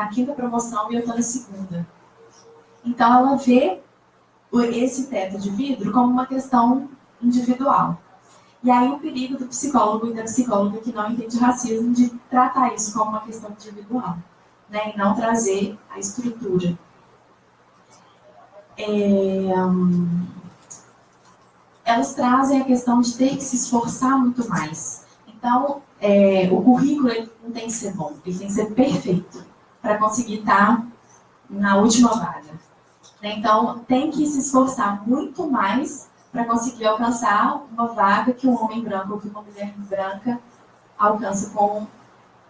quinta promoção, e eu estou na segunda. Então ela vê esse teto de vidro como uma questão individual. E aí o perigo do psicólogo e da psicóloga que não entende racismo de tratar isso como uma questão individual, né, e não trazer a estrutura. Elas trazem a questão de ter que se esforçar muito mais. Então, o currículo ele não tem que ser bom, ele tem que ser perfeito para conseguir estar na última vaga. Então, tem que se esforçar muito mais para conseguir alcançar uma vaga que um homem branco ou que uma mulher branca alcança com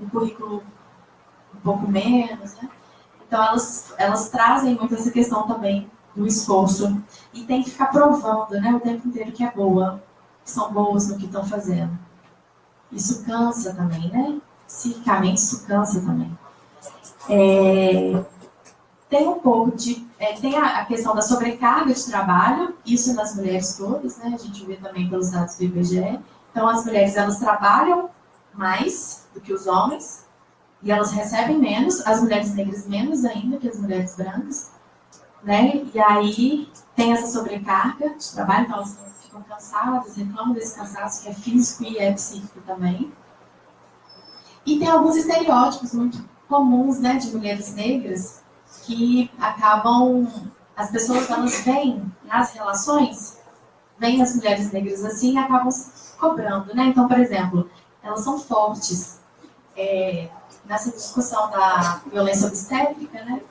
um currículo um pouco menos. Né? Então, elas trazem muito essa questão também do esforço. E tem que ficar provando, né, o tempo inteiro que é boa, que são boas no que estão fazendo. Isso cansa também, né? Psicicamente, isso cansa também. Tem um pouco de... tem a questão da sobrecarga de trabalho, isso nas mulheres todas, né? A gente vê também pelos dados do IBGE. Então, as mulheres, elas trabalham mais do que os homens, e elas recebem menos, as mulheres negras menos ainda que as mulheres brancas, né? E aí tem essa sobrecarga de trabalho, então elas ficam cansadas, reclamam desse cansaço que é físico e é psíquico também. E tem alguns estereótipos muito comuns, né, de mulheres negras, que acabam, as pessoas, elas veem nas relações, veem as mulheres negras assim e acabam cobrando, né? Então, por exemplo, elas são fortes. Nessa discussão da violência obstétrica, né,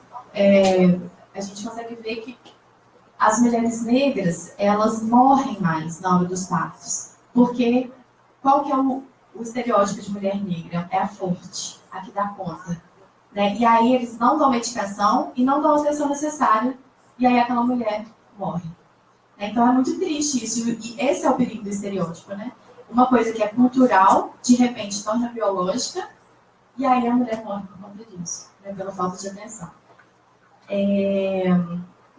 a gente consegue ver que as mulheres negras, elas morrem mais na hora dos partos. Porque qual que é o estereótipo de mulher negra? É a forte, a que dá conta. Né? E aí eles não dão medicação e não dão a atenção necessária, e aí aquela mulher morre. Então é muito triste isso, e esse é o perigo do estereótipo, né? Uma coisa que é cultural, de repente torna biológica, e aí a mulher morre por conta disso, né? Pela falta de atenção.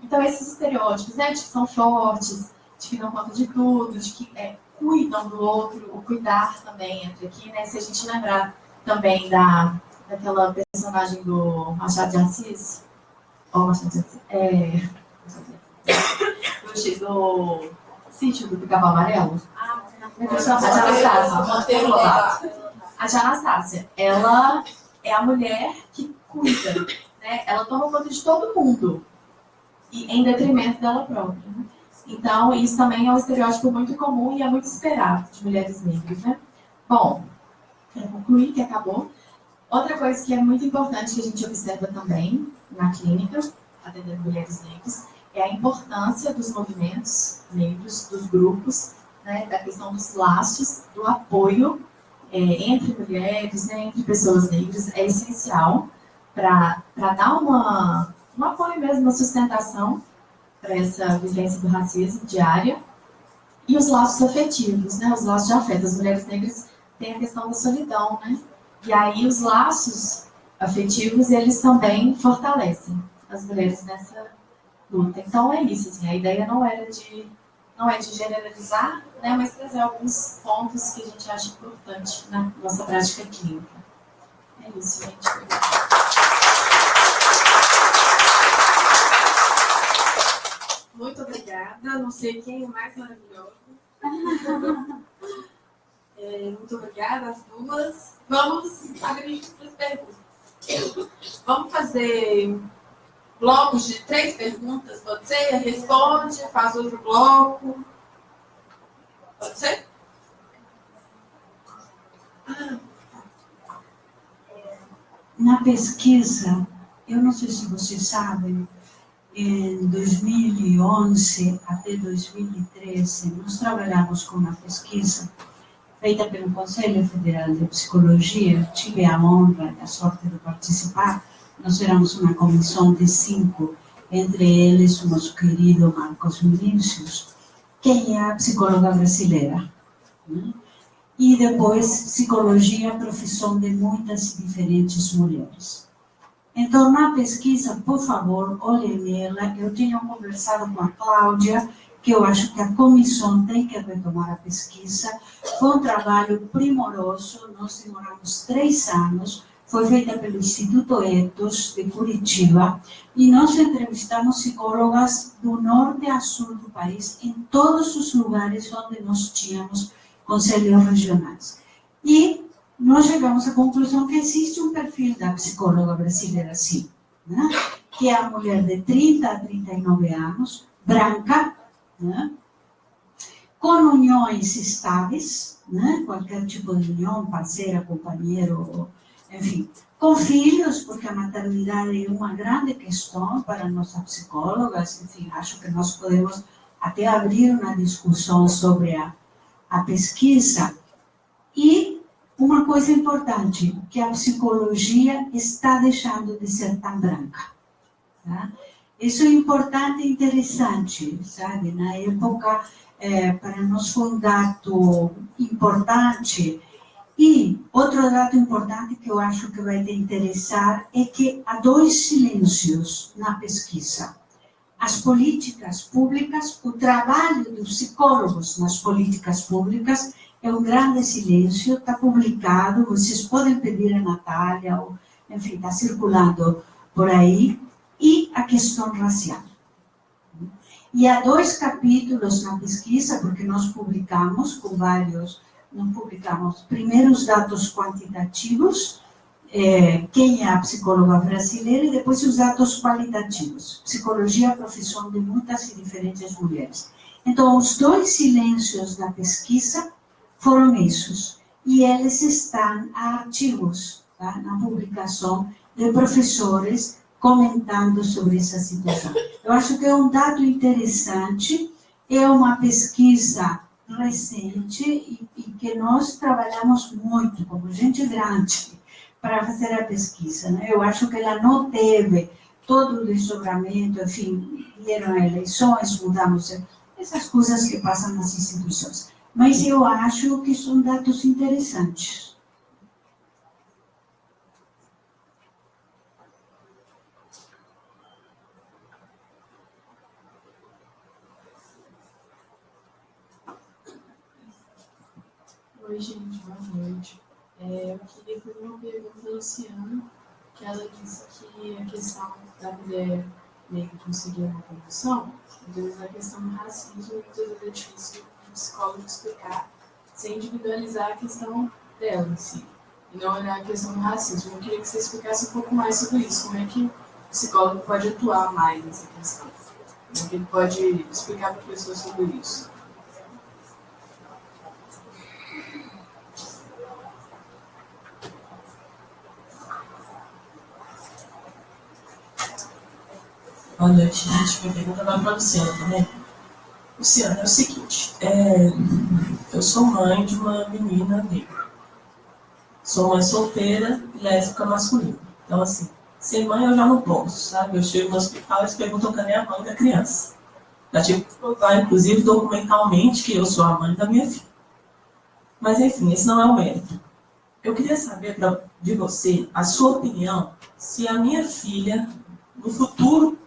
Então esses estereótipos, né, de que são fortes, de que dão conta de tudo, de que cuidam do outro, o cuidar também entra aqui, né? Se a gente lembrar também daquela personagem do Machado de Assis, do Sítio do Pica-Pau Amarelo. A tia Anastácia, ela é a mulher que cuida, né? Ela toma conta de todo mundo, e em detrimento dela própria. Né? Então, isso também é um estereótipo muito comum e é muito esperado de mulheres negras. Né? Bom, para concluir, que acabou, outra coisa que é muito importante que a gente observa também na clínica, atendendo mulheres negras, é a importância dos movimentos negros, dos grupos, né, da questão dos laços, do apoio entre mulheres, né, entre pessoas negras, é essencial para dar um apoio mesmo, uma sustentação para essa vivência do racismo diária. E os laços afetivos, né, os laços de afeto. As mulheres negras têm a questão da solidão, né? E aí os laços afetivos, eles também fortalecem as mulheres nessa luta. Então é isso, assim, a ideia não é de generalizar, né, mas trazer alguns pontos que a gente acha importante na nossa prática clínica. É isso, gente. Muito obrigada. Não sei quem é mais maravilhoso. Muito obrigada às duas. Vamos abrir para as perguntas. Vamos fazer blocos de 3 perguntas, pode ser? Responde, faz outro bloco. Pode ser? Na pesquisa, eu não sei se vocês sabem, em 2011 até 2013, nós trabalhamos com uma pesquisa feita pelo Conselho Federal de Psicologia. Tive a honra e a sorte de participar. Nós éramos uma comissão de 5, entre eles o nosso querido Marcos Vinícius, que é a psicóloga brasileira. Né? E depois, psicologia, profissão de muitas diferentes mulheres. Então, na pesquisa, por favor, olhem nela. Eu tinha conversado com a Cláudia, que eu acho que a comissão tem que retomar a pesquisa. Foi um trabalho primoroso, nós demoramos 3 anos, foi feita pelo Instituto Ethos de Curitiba, e nós entrevistamos psicólogas do norte a sul do país, em todos os lugares onde nós tínhamos conselhos regionais. E nós chegamos à conclusão que existe um perfil da psicóloga brasileira, sim, né? Que é a mulher de 30 a 39 anos, branca, né? Com uniões estáveis, né? Qualquer tipo de união, parceira, companheiro, enfim, com filhos, porque a maternidade é uma grande questão para nossas psicólogas. Enfim, acho que nós podemos até abrir uma discussão sobre a pesquisa. E uma coisa importante, que a psicologia está deixando de ser tão branca. Tá? Isso é importante e interessante, sabe? Na época, para nós foi um dado importante. E outro dado importante que eu acho que vai te interessar é que há dois silêncios na pesquisa. As políticas públicas, o trabalho dos psicólogos nas políticas públicas é um grande silêncio, está publicado, vocês podem pedir a Natália, ou, enfim, está circulando por aí, e a questão racial. E há dois capítulos na pesquisa, porque nós publicamos com vários, não publicamos primeiro os dados quantitativos, quem é a psicóloga brasileira, e depois os dados qualitativos. Psicologia, profissão de muitas e diferentes mulheres. Então, os dois silêncios da pesquisa foram esses. E eles estão a artigos, tá? Na publicação de professores comentando sobre essa situação. Eu acho que é um dado interessante, é uma pesquisa recente e que nós trabalhamos muito, como gente grande, para fazer a pesquisa, né? Eu acho que ela não teve todo o desdobramento, enfim, vieram eleições, mudamos essas coisas que passam nas instituições. Mas eu acho que são dados interessantes. Oi, gente, boa noite. Eu queria fazer uma pergunta à Luciana, que ela disse que a questão da mulher negra conseguir uma condução, às vezes a questão do racismo, muitas vezes é difícil de psicólogo explicar, sem individualizar a questão dela, assim, e não olhar a questão do racismo. Eu queria que você explicasse um pouco mais sobre isso, como é que o psicólogo pode atuar mais nessa questão, como é que ele pode explicar para a pessoa sobre isso. Boa noite, gente. Minha pergunta vai para a Luciana também. Luciana, é o seguinte, eu sou mãe de uma menina negra. Sou mãe solteira e lésbica masculina. Então, assim, ser mãe eu já não posso, sabe? Eu chego no hospital e eles perguntam cadê a mãe da criança. Já tive que provar, inclusive, documentalmente que eu sou a mãe da minha filha. Mas, enfim, esse não é o mérito. Eu queria saber de você a sua opinião se a minha filha, no futuro,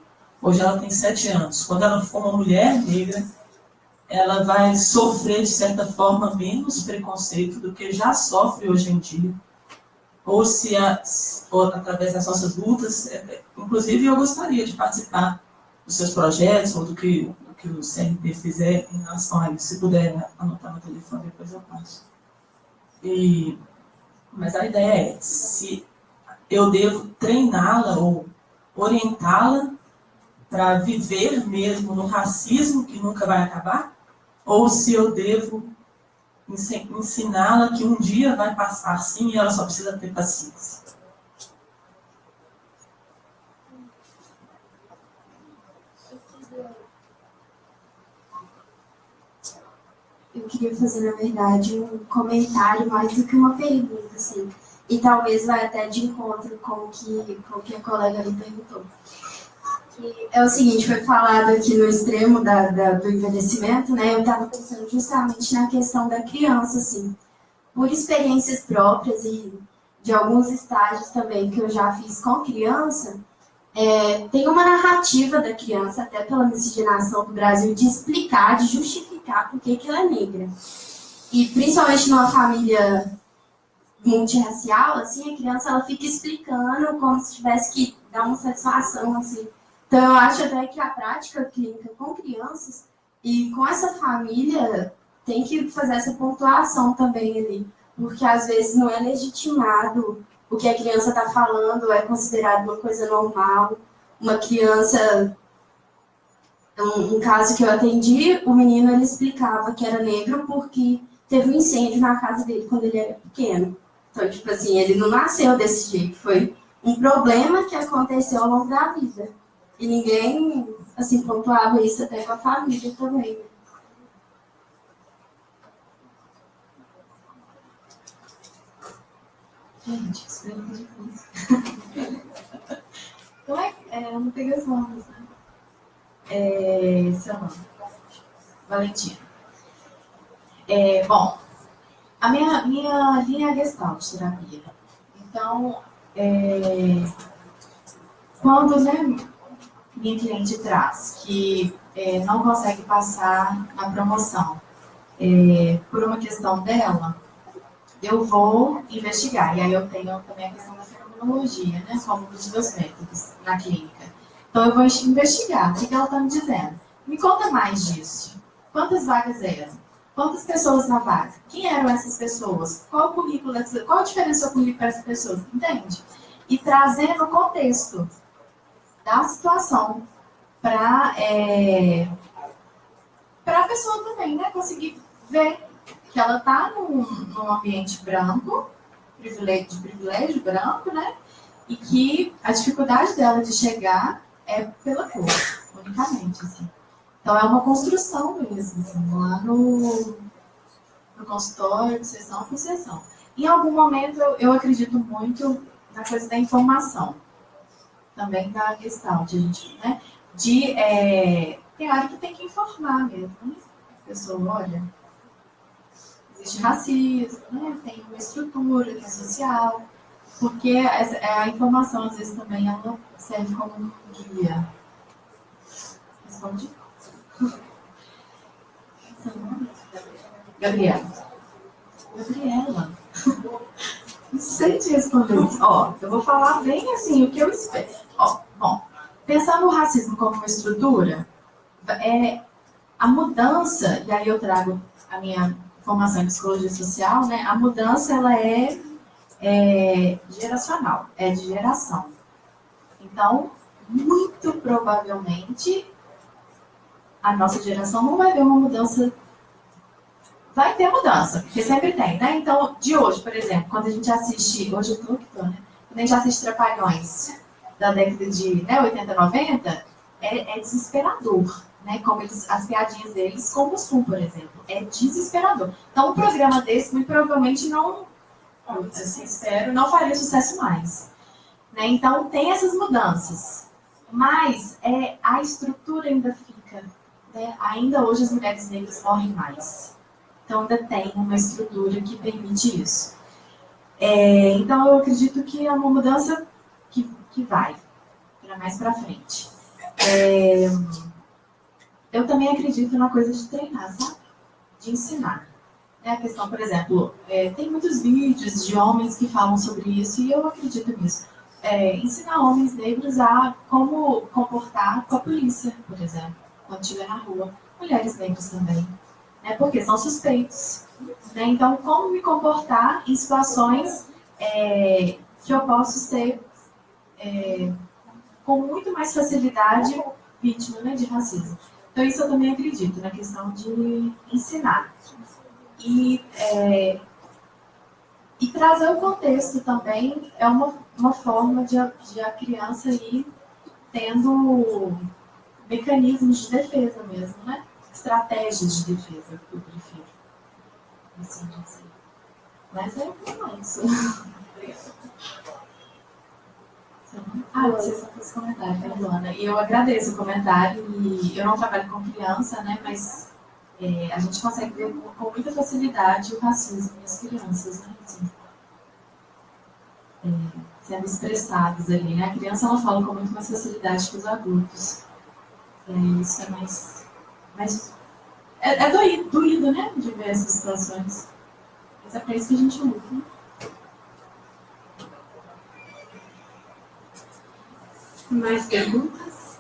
hoje ela tem 7 anos. Quando ela for uma mulher negra, ela vai sofrer, de certa forma, menos preconceito do que já sofre hoje em dia. Ou se, ou através das nossas lutas, inclusive eu gostaria de participar dos seus projetos, ou do que o CRP fizer em relação a isso. Se puder anotar no telefone, depois eu passo. Mas a ideia é, se eu devo treiná-la ou orientá-la para viver mesmo no racismo que nunca vai acabar, ou se eu devo ensiná-la que um dia vai passar sim e ela só precisa ter paciência. Eu queria fazer, na verdade, um comentário mais do que uma pergunta, assim, e talvez vai até de encontro com o que a colega me perguntou. É o seguinte, foi falado aqui no extremo do envelhecimento, né? Eu estava pensando justamente na questão da criança, assim, por experiências próprias e de alguns estágios também que eu já fiz com criança, tem uma narrativa da criança, até pela miscigenação do Brasil, de explicar, de justificar por que ela é negra. E principalmente numa família multirracial, assim, a criança ela fica explicando como se tivesse que dar uma satisfação, assim. Então, eu acho até que a prática clínica com crianças e com essa família tem que fazer essa pontuação também ali, porque às vezes não é legitimado o que a criança está falando, é considerado uma coisa normal. Uma criança, um caso que eu atendi, o menino ele explicava que era negro porque teve um incêndio na casa dele quando ele era pequeno. Então, tipo assim, ele não nasceu desse jeito, foi um problema que aconteceu ao longo da vida. E ninguém, assim, pontuava isso até com a família também. Gente, que pergunta difícil. Como é que... eu não peguei os nomes, né? Seu nome. Valentina. Bom, A minha linha é Gestalt terapia. Então, quando, né, minha cliente traz que não consegue passar na promoção por uma questão dela, eu vou investigar. E aí eu tenho também a questão da fenomenologia, né, como um dos meus métodos na clínica. Então eu vou investigar o que ela está me dizendo. Me conta mais disso. Quantas vagas eram? Quantas pessoas na vaga? Quem eram essas pessoas? Qual o currículo dessas pessoas? Qual a diferença do currículo para essas pessoas? Entende? E trazendo o contexto da situação para a pessoa também, né, conseguir ver que ela está num ambiente branco, de privilégio branco, né, e que a dificuldade dela de chegar é pela cor, unicamente, assim. Então é uma construção mesmo, assim, lá no consultório, sessão por sessão. Em algum momento eu acredito muito na coisa da informação, também da Gestalt, a gente, né, tem hora que tem que informar mesmo, né? A pessoa, olha, existe racismo, né? Tem uma estrutura que é social, porque a informação, às vezes, também ela serve como um guia. Responde? Gabriela. Não sei te responder isso. Ó, eu vou falar bem assim, o que eu espero. Ó, bom, pensando o racismo como uma estrutura, a mudança, e aí eu trago a minha formação em psicologia social, né? A mudança, ela é geracional, é de geração. Então, muito provavelmente, a nossa geração não vai ver uma mudança. Vai ter mudança, porque sempre tem, né? Então, de hoje, por exemplo, quando a gente assiste, hoje eu tô, né? Quando a gente assiste Trapalhões da década de 80, 90, é desesperador, né? Como as piadinhas deles com o Mussum, por exemplo. É desesperador. Então, um programa desse, muito provavelmente, não, assim, espero, não faria sucesso mais. Né? Então, tem essas mudanças. Mas a estrutura ainda fica. Né? Ainda hoje as mulheres negras morrem mais. Então, ainda tem uma estrutura que permite isso. Então, eu acredito que é uma mudança que vai para mais para frente. Eu também acredito na coisa de treinar, sabe? De ensinar. A questão, por exemplo, tem muitos vídeos de homens que falam sobre isso e eu acredito nisso. Ensinar homens negros a como comportar com a polícia, por exemplo, quando estiver na rua. Mulheres negras também. Porque são suspeitos. Né? Então, como me comportar em situações que eu posso ser, com muito mais facilidade, vítima, né, de racismo. Então, isso eu também acredito, na questão de ensinar. E trazer o contexto também é uma forma de a criança ir tendo mecanismos de defesa mesmo, né? Estratégias de defesa, que eu prefiro. Assim dizer. Mas isso. Vocês só fez comentário, né, Luana? E eu agradeço o comentário. E eu não trabalho com criança, né? Mas a gente consegue ver com muita facilidade o racismo nas crianças, né? Assim, sendo expressados ali, né? A criança ela fala com muito mais facilidade que os adultos. Isso é mais doído, né? De ver essas situações. Mas é para isso que a gente luta, né? Mais perguntas?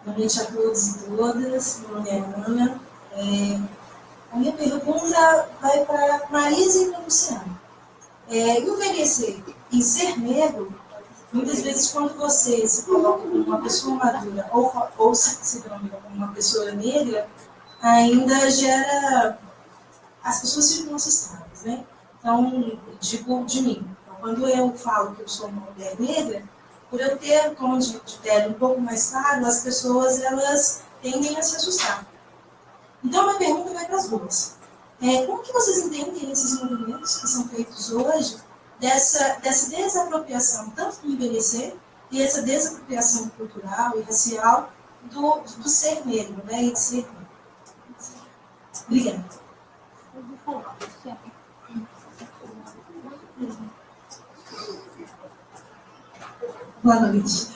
Boa noite a todos e todas. Meu nome é Ana. A minha pergunta vai para Marisa e para Luciana. Envelhecer e ser negro, muitas vezes quando você se coloca como uma pessoa madura ou se denomina como uma pessoa negra, ainda gera... As pessoas ficam assustadas, né? Então, digo de mim. Então, quando eu falo que eu sou uma mulher negra, por eu ter tom de pele um pouco mais claro, as pessoas elas tendem a se assustar. Então, a minha pergunta vai para as duas. Como que vocês entendem esses movimentos que são feitos hoje, dessa desapropriação, tanto do envelhecer, e essa desapropriação cultural e racial do ser negro, né, e de ser negro? Obrigada. Boa noite.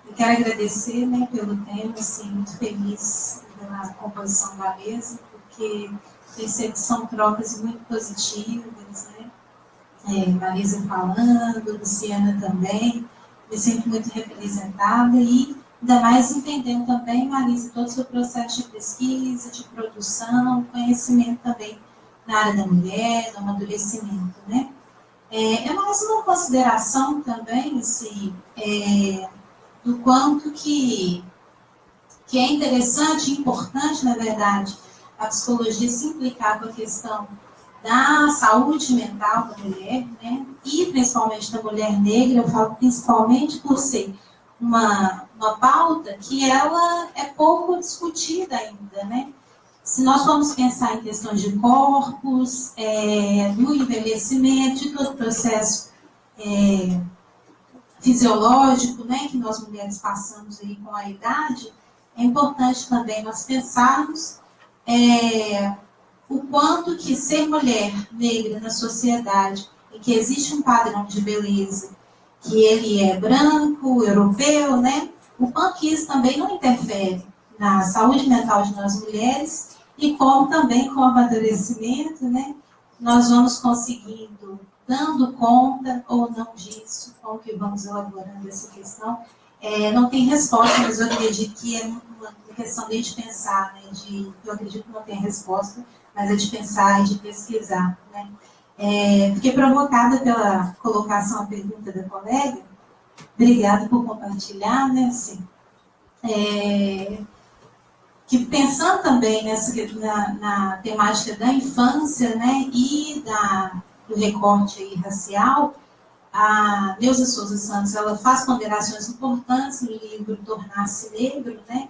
Eu quero agradecer, né, pelo tema, assim, muito feliz pela composição da mesa, porque percebo que são trocas muito positivas, né? Marisa falando, Luciana também, me sinto muito representada e ainda mais entendendo também, Marisa, todo o seu processo de pesquisa, de produção, conhecimento também na área da mulher, do amadurecimento, né? É mais uma consideração também, assim, do quanto que é interessante e importante, na verdade, a psicologia se implicar com a questão da saúde mental da mulher, né? E principalmente da mulher negra. Eu falo principalmente por ser uma pauta que ela é pouco discutida ainda, né? Se nós formos pensar em questões de corpos, do envelhecimento, de todo o processo fisiológico, né, que nós mulheres passamos aí com a idade, é importante também nós pensarmos o quanto que ser mulher negra na sociedade, em que existe um padrão de beleza, que ele é branco, europeu, né, o quanto que isso também não interfere na saúde mental de nós mulheres, e como também com o amadurecimento, né, nós vamos conseguindo, dando conta ou não disso, como que vamos elaborando essa questão. Não tem resposta, mas eu acredito que é uma questão de pensar, né, eu acredito que não tem resposta, mas é de pensar e de pesquisar, né. Fiquei provocada pela colocação, a pergunta da colega, obrigada por compartilhar, né, assim, que pensando também na temática da infância, né, e do recorte aí racial, a Neuza Souza Santos, ela faz ponderações importantes no livro Tornar-se Negro, né,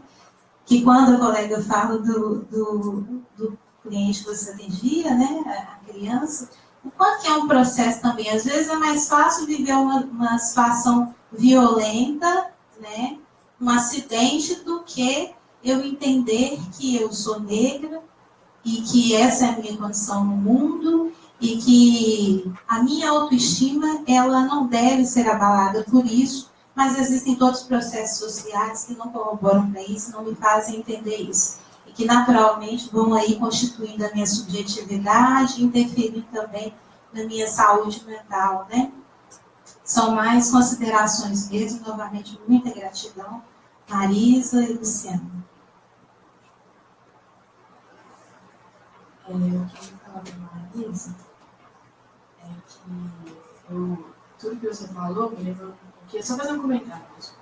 que quando a colega fala do cliente que você atendia, né, a criança, o quanto que é um processo também. Às vezes é mais fácil viver uma situação violenta, né, um acidente, do que eu entender que eu sou negra e que essa é a minha condição no mundo e que a minha autoestima, ela não deve ser abalada por isso, mas existem todos os processos sociais que não colaboram para isso, não me fazem entender isso. E que naturalmente vão aí constituindo a minha subjetividade, interferindo também na minha saúde mental, né? São mais considerações mesmo, novamente, muita gratidão, Marisa e Luciana. Eu queria falar para a Marisa que tudo que você falou me lembrou, queria só fazer um comentário mesmo.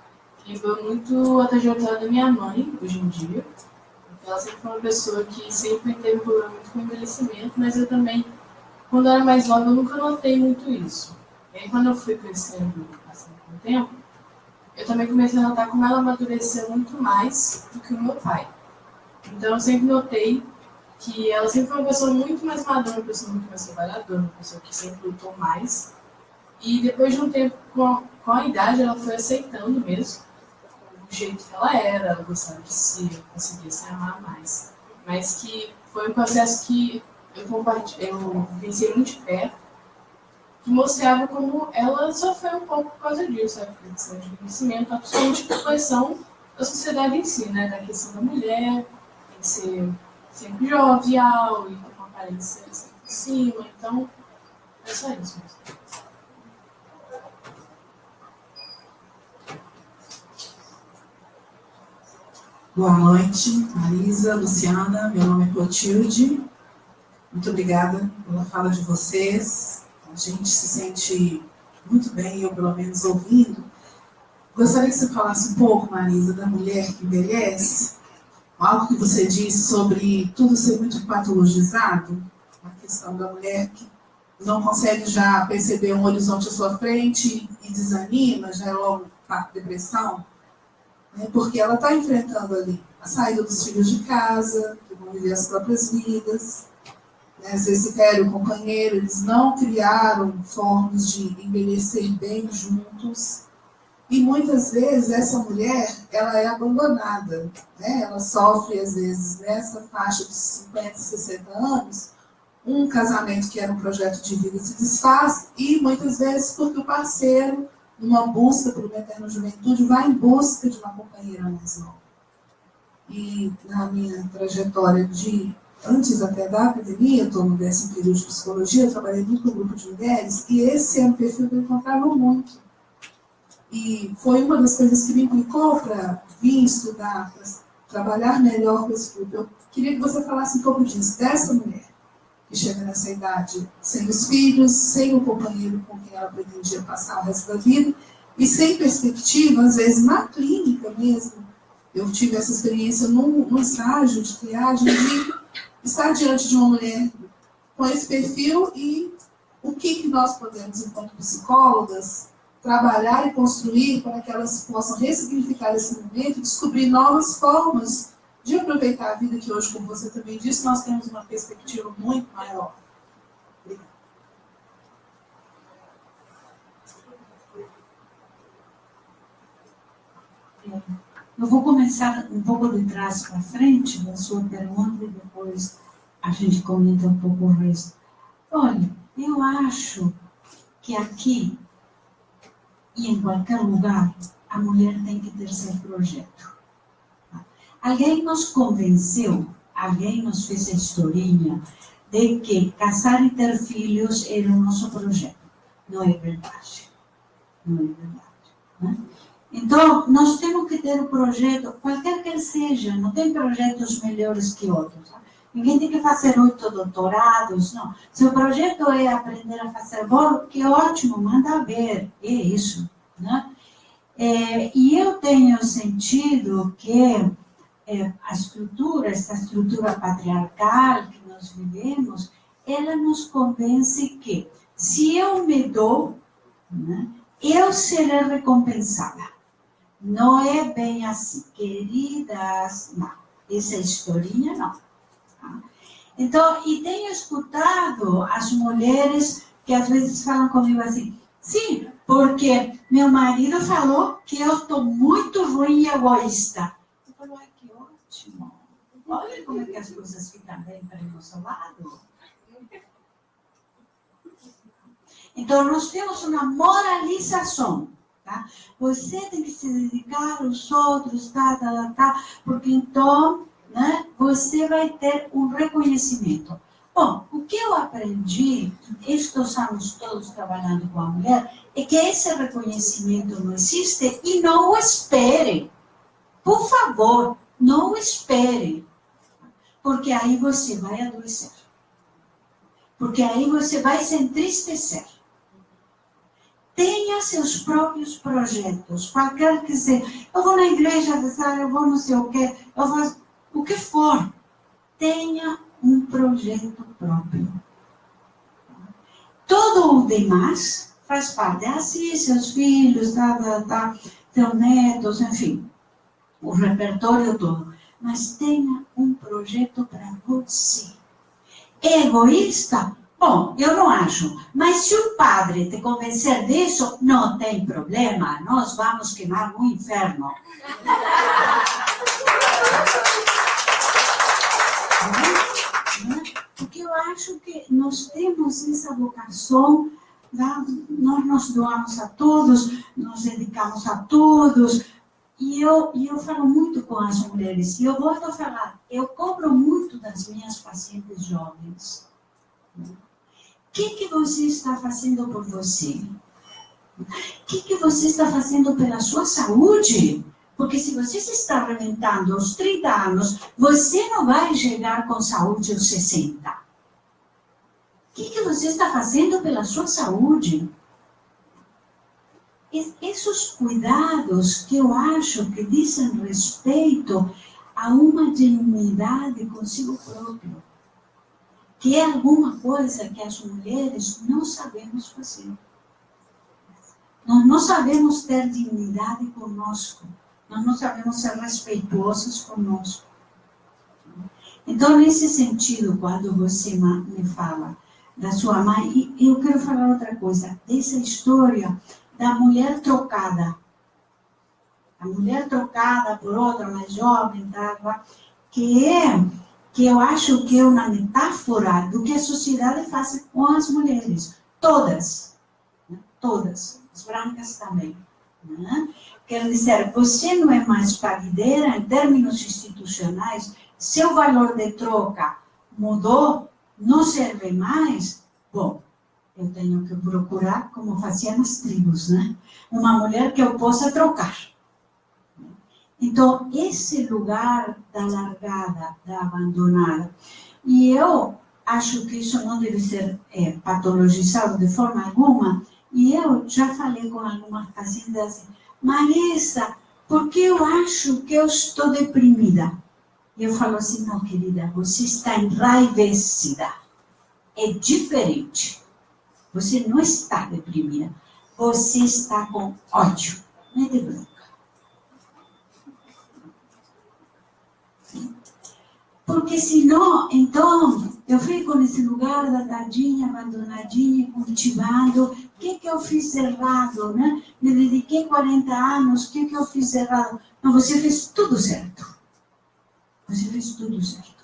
Lembrou muito a trajetória da minha mãe, hoje em dia. Ela sempre foi uma pessoa que sempre teve problema muito com o envelhecimento, mas eu também, quando eu era mais nova, eu nunca notei muito isso. E aí, quando eu fui crescendo, assim, com o tempo, eu também comecei a notar como ela amadureceu muito mais do que o meu pai. Então, eu sempre notei que ela sempre foi uma pessoa muito mais madura, uma pessoa muito mais trabalhadora, uma pessoa que sempre lutou mais. E depois de um tempo, com a idade, ela foi aceitando mesmo o jeito que ela era, ela gostava de si, conseguia se amar mais. Mas que foi um processo que eu vivenciei muito de perto, que mostrava como ela sofreu um pouco por causa disso, a questão de envelhecimento, principalmente a pressão da sociedade em si, né? Da questão da mulher, tem que ser sempre jovial e com uma aparência sempre por cima. Então, é só isso mesmo. Boa noite, Marisa, Luciana, meu nome é Clotilde. Muito obrigada pela fala de vocês. A gente se sente muito bem, eu pelo menos ouvindo. Gostaria que você falasse um pouco, Marisa, da mulher que envelhece. Algo que você disse sobre tudo ser muito patologizado, a questão da mulher que não consegue já perceber um horizonte à sua frente e desanima, já é logo para depressão, né? Porque ela está enfrentando ali a saída dos filhos de casa, que vão viver as próprias vidas, né? Às vezes se perde o companheiro, eles não criaram formas de envelhecer bem juntos. E muitas vezes essa mulher, ela é abandonada, né? Ela sofre, às vezes, nessa faixa de 50, 60 anos, um casamento que era um projeto de vida se desfaz, e muitas vezes porque o parceiro, numa busca pela eterna juventude, vai em busca de uma companheira mais nova. E na minha trajetória antes até da academia, eu estou no 10º período de psicologia, eu trabalhei muito com um grupo de mulheres, e esse é um perfil que eu encontrava muito. E foi uma das coisas que me implicou para vir estudar, para trabalhar melhor com esse grupo. Eu queria que você falasse um pouco disso, dessa mulher que chega nessa idade sem os filhos, sem o companheiro com quem ela pretendia passar o resto da vida, e sem perspectiva, às vezes na clínica mesmo. Eu tive essa experiência num estágio de triagem, de estar diante de uma mulher com esse perfil, e o que nós podemos, enquanto psicólogas, trabalhar e construir para que elas possam ressignificar esse momento e descobrir novas formas de aproveitar a vida, que hoje, como você também disse, nós temos uma perspectiva muito maior. Obrigada. Eu vou começar um pouco de trás para frente da sua pergunta e depois a gente comenta um pouco o resto. Olha, eu acho que aqui e em qualquer lugar a mulher tem que ter seu projeto. Alguém nos convenceu, alguém nos fez a historinha de que casar e ter filhos era o nosso projeto. Não é verdade. Não é verdade. Né? Então, nós temos que ter um projeto, qualquer que seja, não tem projetos melhores que outros. Tá? Ninguém tem que fazer 8 doutorados, não. Se o projeto é aprender a fazer bolo, que ótimo, manda ver, é isso. Né? E eu tenho sentido que essa estrutura patriarcal que nós vivemos, ela nos convence que, se eu me dou, né, eu serei recompensada. Não é bem assim, queridas, não. Essa historinha, não. Tá? Então, e tenho escutado as mulheres que às vezes falam comigo assim, sim, porque meu marido falou que eu estou muito ruim e egoísta. Eu falo, ai, que ótimo. Olha como é que as coisas ficam bem para o nosso lado. Então, nós temos uma moralização. Tá? Você tem que se dedicar aos outros, porque então, né, você vai ter um reconhecimento. Bom, o que eu aprendi estes anos todos trabalhando com a mulher é que esse reconhecimento não existe e não o espere. Por favor, não o espere. Porque aí você vai adoecer. Porque aí você vai se entristecer. Tenha seus próprios projetos, qualquer que seja. Eu vou na igreja, eu vou não sei o quê, eu vou o que for. Tenha um projeto próprio. Todo o demais faz parte. Assim, seus filhos, seus netos, enfim, o repertório todo. Mas tenha um projeto para você. É egoísta? Bom, eu não acho. Mas se o padre te convencer disso, não tem problema. Nós vamos queimar no inferno. Porque eu acho que nós temos essa vocação, nós nos doamos a todos, nos dedicamos a todos. E eu falo muito com as mulheres. E eu volto a falar, eu cobro muito das minhas pacientes jovens. O que você está fazendo por você? O que você está fazendo pela sua saúde? Porque se você se está arrebentando aos 30 anos, você não vai chegar com saúde aos 60. O que você está fazendo pela sua saúde? Esses cuidados que eu acho que dizem respeito a uma dignidade consigo próprio, que é alguma coisa que as mulheres não sabemos fazer. Nós não sabemos ter dignidade conosco. Nós não sabemos ser respeitosos conosco. Então, nesse sentido, quando você me fala da sua mãe, eu quero falar outra coisa, dessa história da mulher trocada. A mulher trocada por outra mais jovem, tá? que eu acho que é uma metáfora do que a sociedade faz com as mulheres. Todas. Né? Todas. As brancas também. Né? Quer dizer, você não é mais parideira em termos institucionais, seu valor de troca mudou, não serve mais, bom, eu tenho que procurar, como faziam as tribos, né? Uma mulher que eu possa trocar. Então, esse lugar da largada, da abandonada, e eu acho que isso não deve ser patologizado de forma alguma, e eu já falei com algumas pacientes assim, Marisa, porque eu acho que eu estou deprimida? E eu falo assim, não, querida, você está enraivecida. É diferente. Você não está deprimida. Você está com ódio, não é de bronca. Porque senão, então, eu fico nesse lugar da tadinha, abandonadinha, cultivando. O que eu fiz errado, né? Me dediquei 40 anos, o que eu fiz errado? Não, você fez tudo certo. Você fez tudo certo.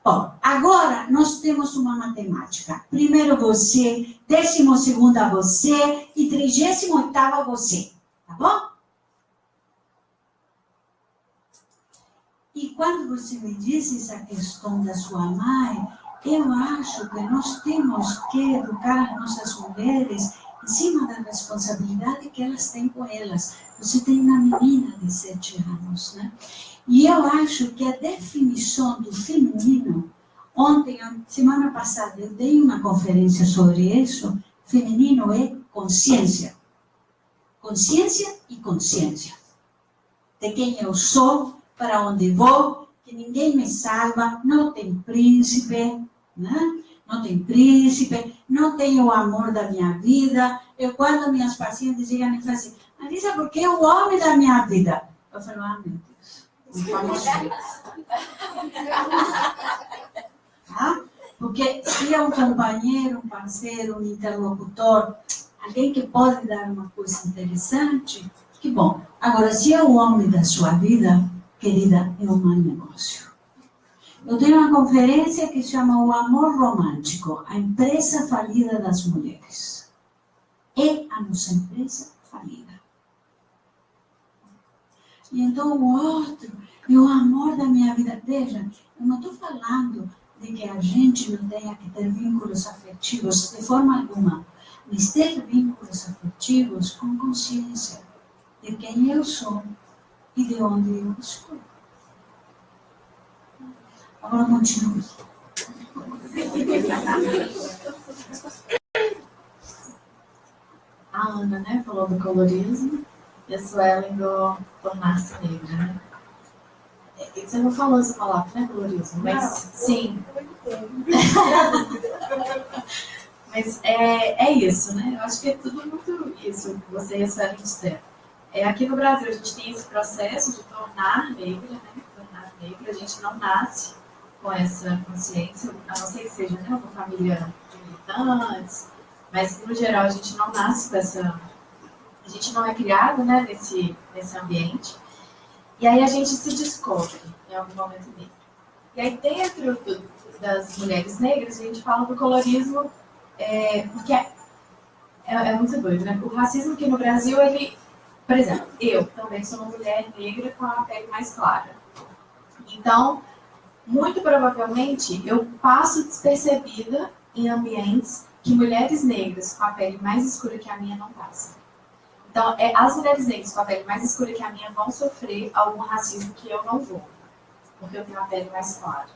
Bom, agora nós temos uma matemática. Primeiro você, 12ª você e 38ª você. Tá bom? E quando você me disse essa questão da sua mãe, eu acho que nós temos que educar as nossas mulheres em cima da responsabilidade que elas têm com elas. Você tem uma menina de 7 anos, né? E eu acho que a definição do feminino, ontem, semana passada, eu dei uma conferência sobre isso, feminino é consciência. Consciência e consciência. De quem eu sou, para onde vou, que ninguém me salva, não tem príncipe, né? Não tem príncipe, não tenho o amor da minha vida. Eu, quando minhas pacientes chegam e falam assim, Marisa, por que o homem da minha vida? Eu falo, meu Deus, vamos ver. Tá? Porque se é um companheiro, um parceiro, um interlocutor, alguém que pode dar uma coisa interessante, que bom. Agora, se é o homem da sua vida, querida, é um mau negócio. Eu tenho uma conferência que chama O Amor Romântico, a empresa falida das mulheres. É a nossa empresa falida. E então o outro é o amor da minha vida. Veja, eu não estou falando de que a gente não tenha que ter vínculos afetivos de forma alguma, mas ter vínculos afetivos com consciência de quem eu sou e de onde eu estou. Agora continue. A Ana, né, falou do colorismo e a Suelen do tornar-se negra, né? Você não falou essa palavra, né, colorismo? Mas não, sim. Mas é isso, né? Eu acho que é tudo muito isso que você e a Suelen disseram. Aqui no Brasil a gente tem esse processo de tornar negra, né? Tornar negra, a gente não nasce com essa consciência, a não ser que seja, né, uma família de militantes, mas no geral a gente não nasce com essa, a gente não é criado, né, nesse ambiente, e aí a gente se descobre em algum momento negro. E aí dentro das mulheres negras a gente fala do colorismo, porque é muito doido, né? O racismo aqui no Brasil, ele, por exemplo, eu também sou uma mulher negra com a pele mais clara, então muito provavelmente eu passo despercebida em ambientes que mulheres negras com a pele mais escura que a minha não passam. Então, as mulheres negras com a pele mais escura que a minha vão sofrer algum racismo que eu não vou, porque eu tenho a pele mais clara.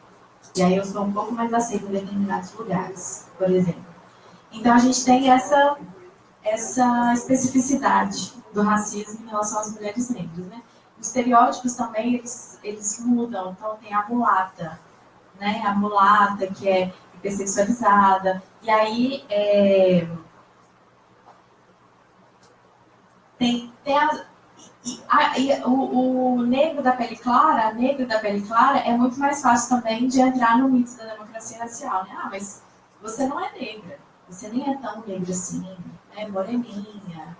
E aí eu sou um pouco mais aceita em determinados lugares, por exemplo. Então, a gente tem essa especificidade do racismo em relação às mulheres negras, né? Os estereótipos também, eles mudam. Então, tem a mulata, né? A mulata que é hipersexualizada. E aí, O negro da pele clara, a negra da pele clara, é muito mais fácil também de entrar no mito da democracia racial, né? Ah, mas você não é negra, você nem é tão negra assim, né? Moreninha.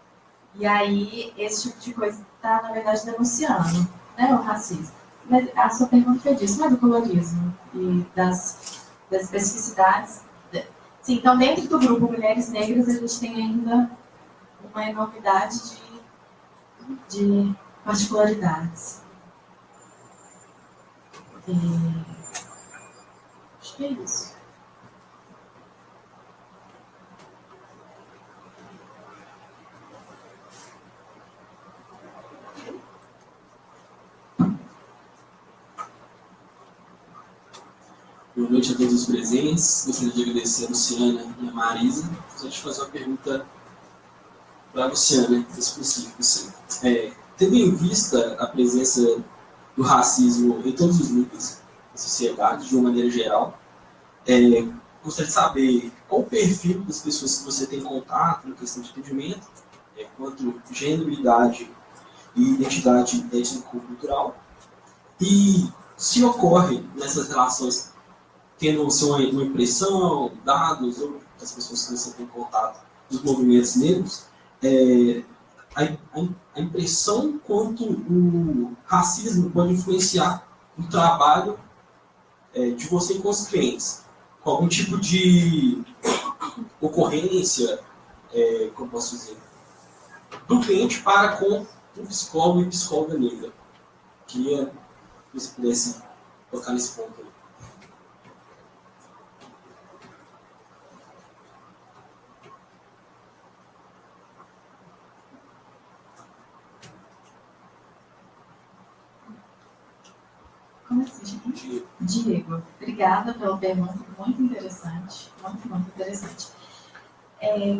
E aí, esse tipo de coisa está, na verdade, denunciando, né, o racismo. Mas a sua pergunta foi disso, não é do colorismo e das especificidades. Sim, então, dentro do grupo Mulheres Negras, a gente tem ainda uma enormidade de particularidades. Acho que é isso. Boa noite a todos os presentes. Gostaria de agradecer a Luciana e a Marisa. Gostaria de fazer uma pergunta para a Luciana, específico. Tendo em vista a presença do racismo em todos os níveis da sociedade, de uma maneira geral, gostaria de saber qual o perfil das pessoas que você tem contato na questão de atendimento, quanto gênero, idade e identidade étnico-cultural, e se ocorre nessas relações, tendo uma impressão, dados, ou das pessoas que você tem contato dos movimentos negros, a impressão quanto o racismo pode influenciar o trabalho de você com os clientes, com algum tipo de ocorrência, como posso dizer, do cliente para com um psicólogo e psicóloga negra. Queria que você pudesse tocar nesse ponto aí. Como assim, gente? Diego, obrigada pela pergunta, muito interessante, muito interessante.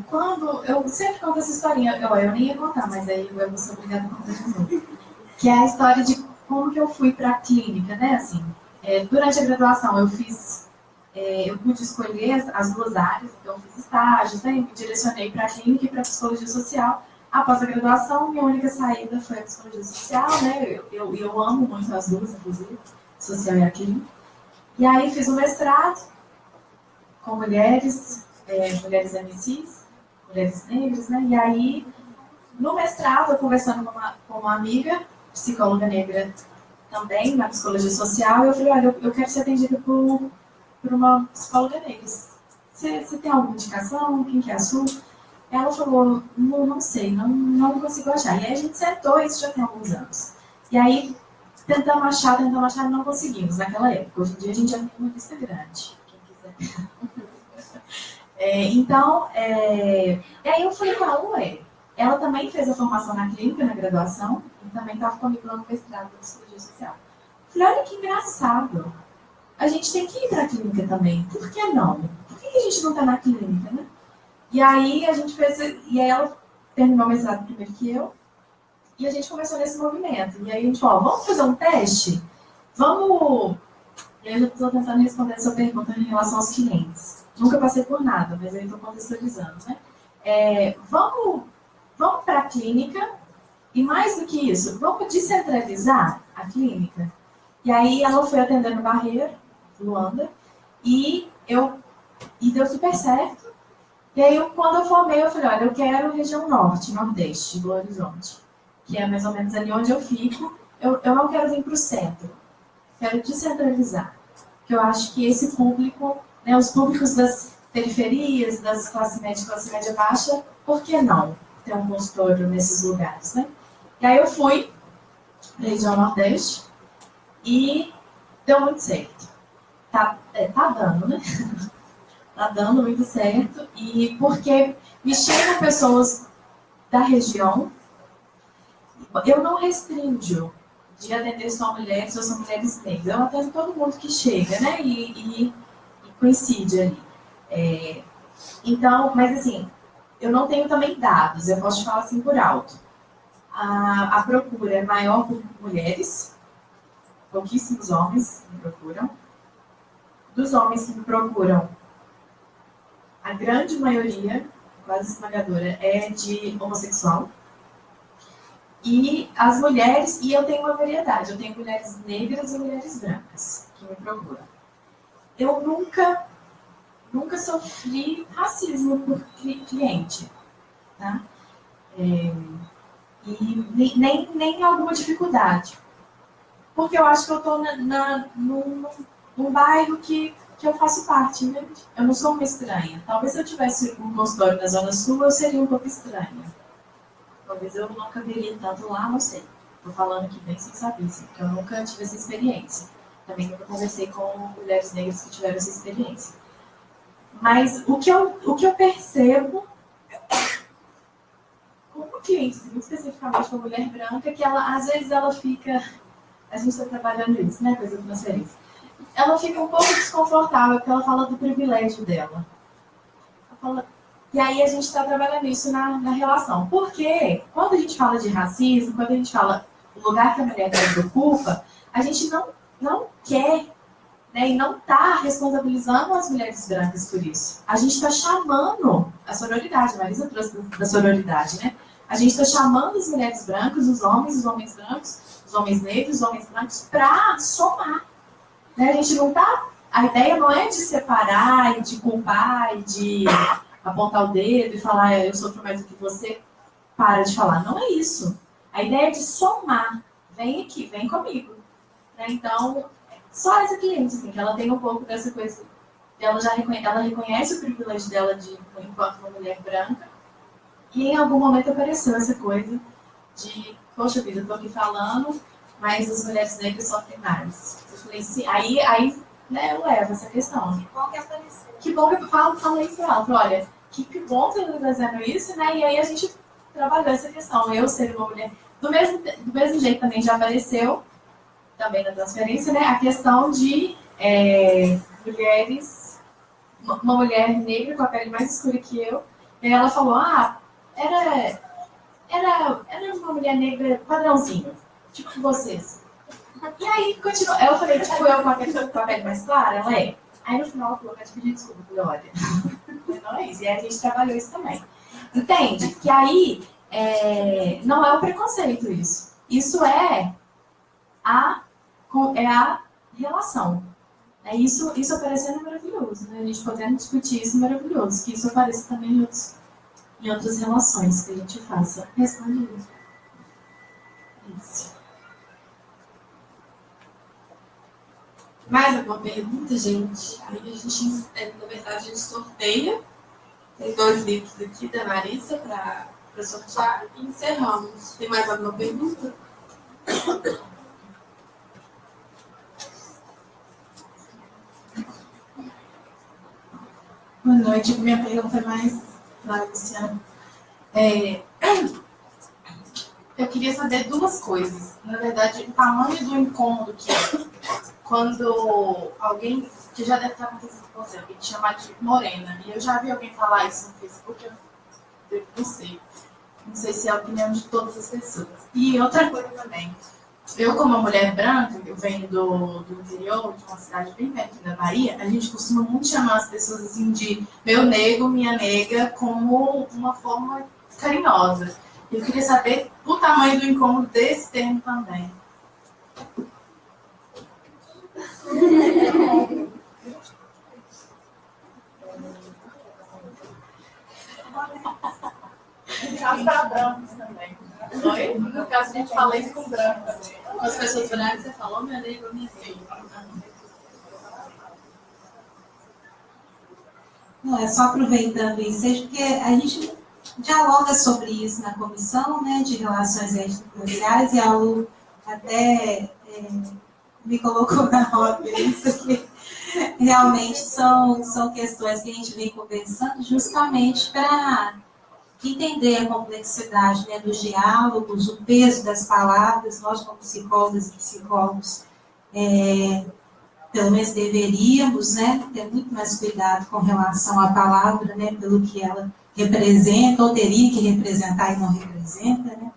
Quando eu sempre conto essa historinha, eu nem ia contar, mas aí eu vou ser obrigada a contar de novo. Que é a história de como que eu fui para a clínica, né? Assim, durante a graduação eu pude escolher as duas áreas, então eu fiz estágios, né? Me direcionei para a clínica e para a psicologia social. Após a graduação, minha única saída foi a psicologia social, né? Eu amo muito as duas, inclusive, social e a clínica. E aí fiz um mestrado com mulheres MCs, mulheres negras, né? E aí, no mestrado, eu conversando com uma amiga, psicóloga negra também, na psicologia social, eu falei, olha, eu quero ser atendida por uma psicóloga negra. Você tem alguma indicação? Quem que é a sua? Ela falou, não sei, não consigo achar. E aí a gente sentou, isso já tem alguns anos. E aí, tentamos achar, não conseguimos naquela época. Hoje em dia a gente já tem uma lista grande, quem quiser. E aí eu falei com ela, ela também fez a formação na clínica, na graduação, e também estava comigo lá no mestrado de psicologia social. Falei, olha que engraçado, a gente tem que ir para a clínica também, por que não? Por que a gente não está na clínica, né? E aí a gente fez, e aí ela terminou o mestrado primeiro que eu, e a gente começou nesse movimento. E aí a gente falou, vamos fazer um teste? Vamos... E aí eu estou tentando responder essa pergunta em relação aos clientes. Nunca passei por nada, mas eu estou contextualizando, né? Vamos para a clínica, e mais do que isso, vamos descentralizar a clínica? E aí ela foi atendendo Barreiro, Luanda, e deu super certo. E aí, quando eu formei, eu falei, olha, eu quero região norte, nordeste, Belo Horizonte, que é mais ou menos ali onde eu fico. Eu não quero vir para o centro, quero descentralizar. Porque eu acho que esse público, né, os públicos das periferias, das classe média baixa, por que não ter um consultório nesses lugares, né? E aí eu fui para a região nordeste e deu muito certo. Tá dando, né? Tá dando muito certo, e porque me chegam pessoas da região, eu não restringo de atender só mulheres ou só mulheres negras, eu atendo todo mundo que chega, né, e coincide ali. Então, mas assim, eu não tenho também dados, eu posso te falar assim por alto. A procura é maior por mulheres, pouquíssimos homens me procuram. Dos homens que me procuram, a grande maioria, quase esmagadora, é de homossexual. E as mulheres, e eu tenho uma variedade, eu tenho mulheres negras e mulheres brancas que me procuram. Eu nunca sofri racismo por cliente, tá? E nem alguma dificuldade. Porque eu acho que eu estou num bairro que eu faço parte, né? Eu não sou uma estranha. Talvez se eu tivesse um consultório na Zona Sul, eu seria um pouco estranha. Talvez eu não caberia tanto lá, não sei. Estou falando aqui bem sem saber, assim, porque eu nunca tive essa experiência. Também nunca conversei com mulheres negras que tiveram essa experiência. Mas o que eu percebo, como cliente, muito especificamente com a mulher branca, que ela, às vezes ela fica... A gente está trabalhando isso, né, coisa de transferência. Ela fica um pouco desconfortável, porque ela fala do privilégio dela. E aí a gente está trabalhando isso na relação. Porque quando a gente fala de racismo, quando a gente fala do lugar que a mulher negra ocupa, a gente não quer, né, e não está responsabilizando as mulheres brancas por isso. A gente está chamando a sororidade, a Marisa trouxe da sororidade, né? A gente está chamando as mulheres brancas, os homens brancos, os homens negros, os homens brancos, para somar. Né? A gente não tá. A ideia não é de separar, e de culpar, e de apontar o dedo e falar eu sofro mais do que você, para de falar. Não é isso. A ideia é de somar. Vem aqui, vem comigo. Né? Então, só essa cliente, assim, que ela tem um pouco dessa coisa. Ela reconhece o privilégio dela enquanto uma mulher branca. E em algum momento apareceu essa coisa de, poxa vida, eu tô aqui falando, mas as mulheres negras sofrem mais. Eu falei, sim, aí né, eu levo essa questão. Que bom que apareceu. Que bom que eu falei isso pra ela. Olha, que bom que você está fazendo isso, né? E aí a gente trabalhou essa questão. Eu ser uma mulher... Do mesmo jeito também já apareceu, também na transferência, né? A questão de mulheres... Uma mulher negra com a pele mais escura que eu. E ela falou, era uma mulher negra padrãozinho, tipo vocês. E aí, continuou. Eu falei, tipo, eu com a pele mais clara, ela é. Aí no final ela falou, vai te pedir desculpa. Eu falei, olha, não é isso. E aí a gente trabalhou isso também. Entende? Que aí não é o preconceito isso. Isso é a relação. Isso aparecendo é maravilhoso, né? A gente podendo discutir isso é maravilhoso. Que isso apareça também em outras relações que a gente faça. Responde isso. Isso. Mais alguma pergunta, gente? Aí a gente, na verdade, a gente sorteia. Tem 2 livros aqui da Marisa para sortear e encerramos. Tem mais alguma pergunta? Boa noite. Minha pergunta é mais para a Luciana. Eu queria saber 2 coisas. Na verdade, o tamanho do incômodo que é quando alguém, que já deve estar acontecendo com você, alguém te chamar de morena. E eu já vi alguém falar isso no Facebook, eu não sei. Não sei se é a opinião de todas as pessoas. E outra coisa também. Eu, como uma mulher branca, eu venho do interior, de uma cidade bem perto da Bahia, a gente costuma muito chamar as pessoas assim de meu nego, minha nega, como uma forma carinhosa. Eu queria saber o tamanho do incômodo desse termo também. No caso para brancos também. Oi? No caso, a gente fala isso com brancos. Com as pessoas brancas, você falou, minha nega, minha filha. Não, é só aproveitando isso, porque a gente dialoga sobre isso na comissão, né, de relações étnico-raciais, e a Lu até me colocou na roda isso, que realmente são questões que a gente vem conversando justamente para entender a complexidade, né, dos diálogos, o peso das palavras. Nós, como psicólogas e psicólogos, pelo menos deveríamos, né, ter muito mais cuidado com relação à palavra, né, pelo que ela representa, ou teria que representar e não representa, né?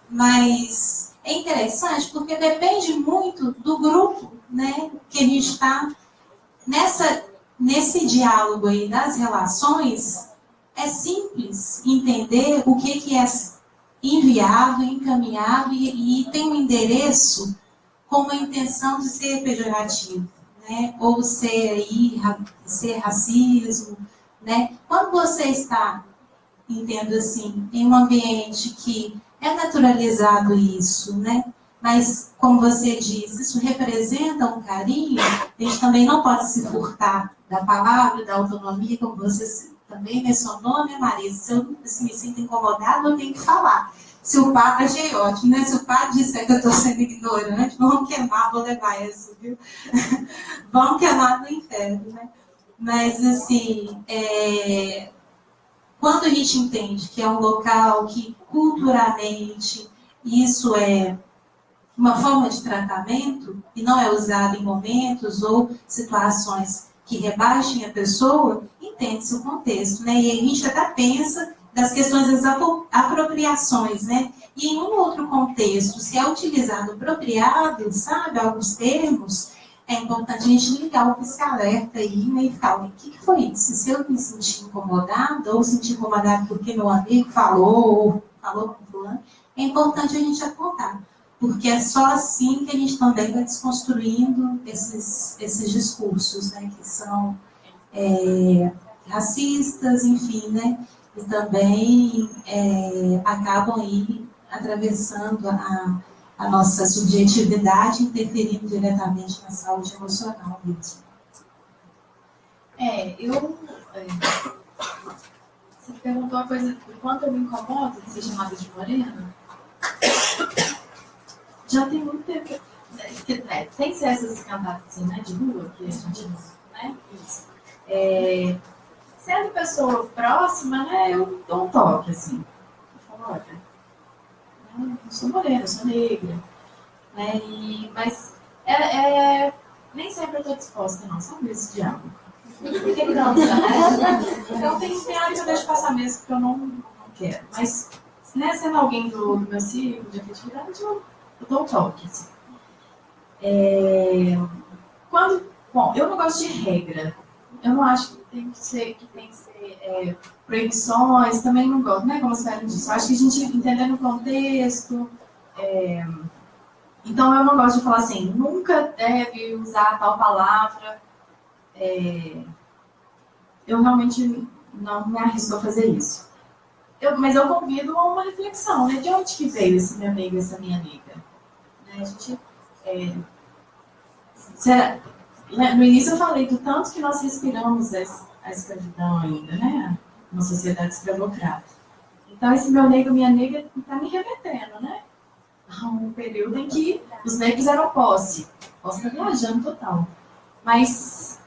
Mas é interessante porque depende muito do grupo, né, que a gente está nesse diálogo aí das relações. É simples entender o que é enviado, encaminhado e tem um endereço com uma intenção de ser pejorativo, né? Ou ser racismo, né? Quando você está, entendo assim, em um ambiente que é naturalizado isso, né? Mas, como você disse, isso representa um carinho, a gente também não pode se furtar da palavra, da autonomia, como você também mencionou, né, Marisa? Se eu me sinto incomodada, eu tenho que falar. Se o padre, achei ótimo, né? Se o padre disser que eu estou sendo ignorante, vamos queimar, vou levar isso, viu? Vamos queimar no inferno, né? Mas, assim, quando a gente entende que é um local que, culturalmente, isso é uma forma de tratamento e não é usado em momentos ou situações que rebaixem a pessoa, entende-se o contexto, né? E a gente até pensa das questões das apropriações, né? E em um outro contexto, se é utilizado apropriado, sabe, alguns termos, é importante a gente ligar o pisca-alerta aí, né, e falar, o que foi isso? Se eu me sentir incomodada, ou sentir incomodada porque meu amigo falou, ou falou com fulano, é importante a gente apontar. Porque é só assim que a gente também vai desconstruindo esses discursos, né, que são racistas, enfim, né, e também acabam aí atravessando a nossa subjetividade, interferindo diretamente na saúde emocional mesmo. Você perguntou uma coisa, o quanto eu me incomodo de ser chamada de morena? Já tem muito tempo, sem ser essas cantadas assim, né, de rua, que a gente, né, isso. Sendo pessoa próxima, né, eu dou um toque, assim. Eu falo, olha, eu sou morena, eu sou negra, né, mas nem sempre eu estou disposta, não, sabe esse diálogo? Porque não, então tem hora que eu deixo passar mesmo, porque eu não quero. Mas, né, sendo alguém do meu ciclo de afetividade, eu dou um toque, assim. Bom, eu não gosto de regra. Eu não acho que tem que ser proibições, também não gosto, né? Como a senhora disse. Eu acho que a gente entendendo o contexto. Então, eu não gosto de falar assim, nunca deve usar tal palavra. Eu realmente não me arrisco a fazer isso. Mas eu convido a uma reflexão, né? De onde que veio esse meu negro, essa minha negra? Né? A gente, no início eu falei do tanto que nós respiramos a escravidão ainda, né? Uma sociedade escravocrata. Então, esse meu negro, minha negra, está me remetendo, né? A um período em que os negros eram posse. Posso estar viajando total. Mas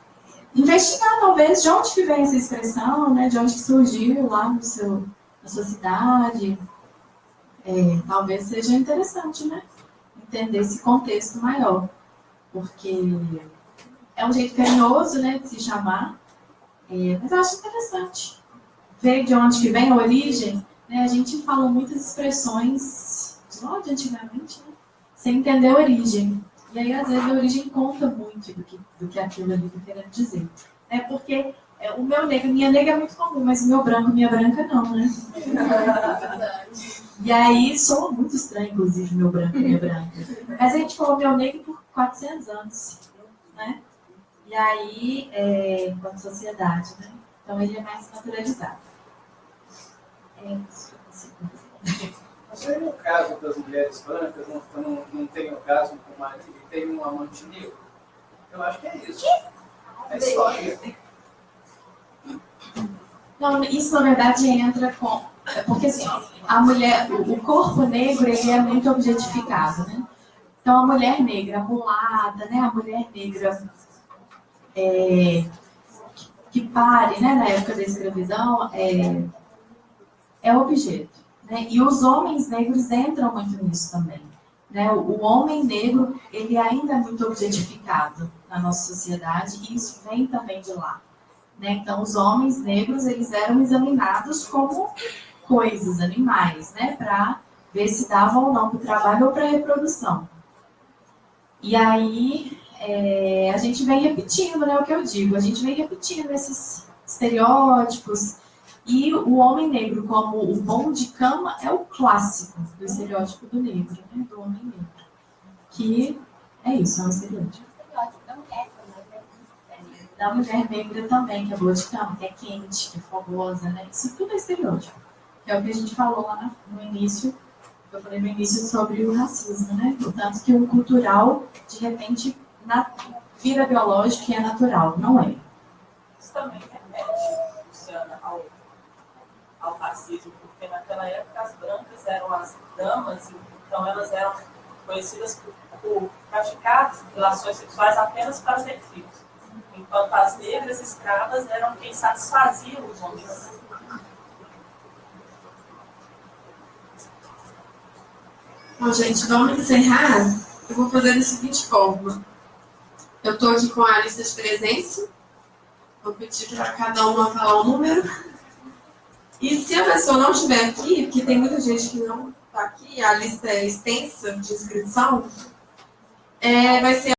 investigar, talvez, de onde que vem essa expressão, né? De onde que surgiu lá na sua cidade. Talvez seja interessante, né? Entender esse contexto maior. Porque é um jeito carinhoso, né, de se chamar. Mas eu acho interessante ver de onde que vem a origem. Né? A gente fala muitas expressões de lá de antigamente, né? Sem entender a origem. E aí, às vezes, a origem conta muito do que aquilo ali está querendo dizer. Porque o meu negro, minha negra é muito comum, mas o meu branco, minha branca não, né? E aí, soa muito estranho, inclusive, meu branco e minha branca. Mas a gente falou meu negro por 400 anos, né? E aí, enquanto sociedade, né? Então, ele é mais naturalizado. Mas aí, no caso das mulheres brancas, não tem orgasmo com o marido e tem um amante negro? Eu acho que é isso. É história. Não, isso, na verdade, entra com... Porque, assim, a mulher, o corpo negro, ele é muito objetificado, né? Então, a mulher negra, a mulata, né? A mulher negra que pare, né? Na época da escravidão, é objeto. Né? E os homens negros entram muito nisso também. Né? O homem negro, ele ainda é muito objetificado na nossa sociedade, e isso vem também de lá. Né? Então, os homens negros, eles eram examinados como coisas, animais, né? Para ver se davam ou não para o trabalho ou para a reprodução. E aí, a gente vem repetindo, né, o que eu digo, a gente vem repetindo esses estereótipos, E o homem negro como o bom de cama é o clássico do estereótipo do negro, né? Do homem negro. Que é isso, é um estereótipo. Da mulher negra também, que é boa de cama, que é quente, que é fogosa, né? Isso tudo é estereótipo. Que é o que a gente falou lá no início, eu falei no início sobre o racismo, né? Portanto, que o cultural, de repente, vira biológico e é natural. Não é. Isso também remete, Luciana, ao racismo, porque naquela época as brancas eram as damas, então elas eram conhecidas por praticar relações sexuais apenas para ter filhos, enquanto as negras escravas eram quem satisfaziam os homens. Bom, gente, vamos encerrar. Eu vou fazer da seguinte forma. Eu estou aqui com a lista de presença. Vou pedir para cada uma falar um número. E se a pessoa não estiver aqui, porque tem muita gente que não está aqui, a lista é extensa de inscrição, vai ser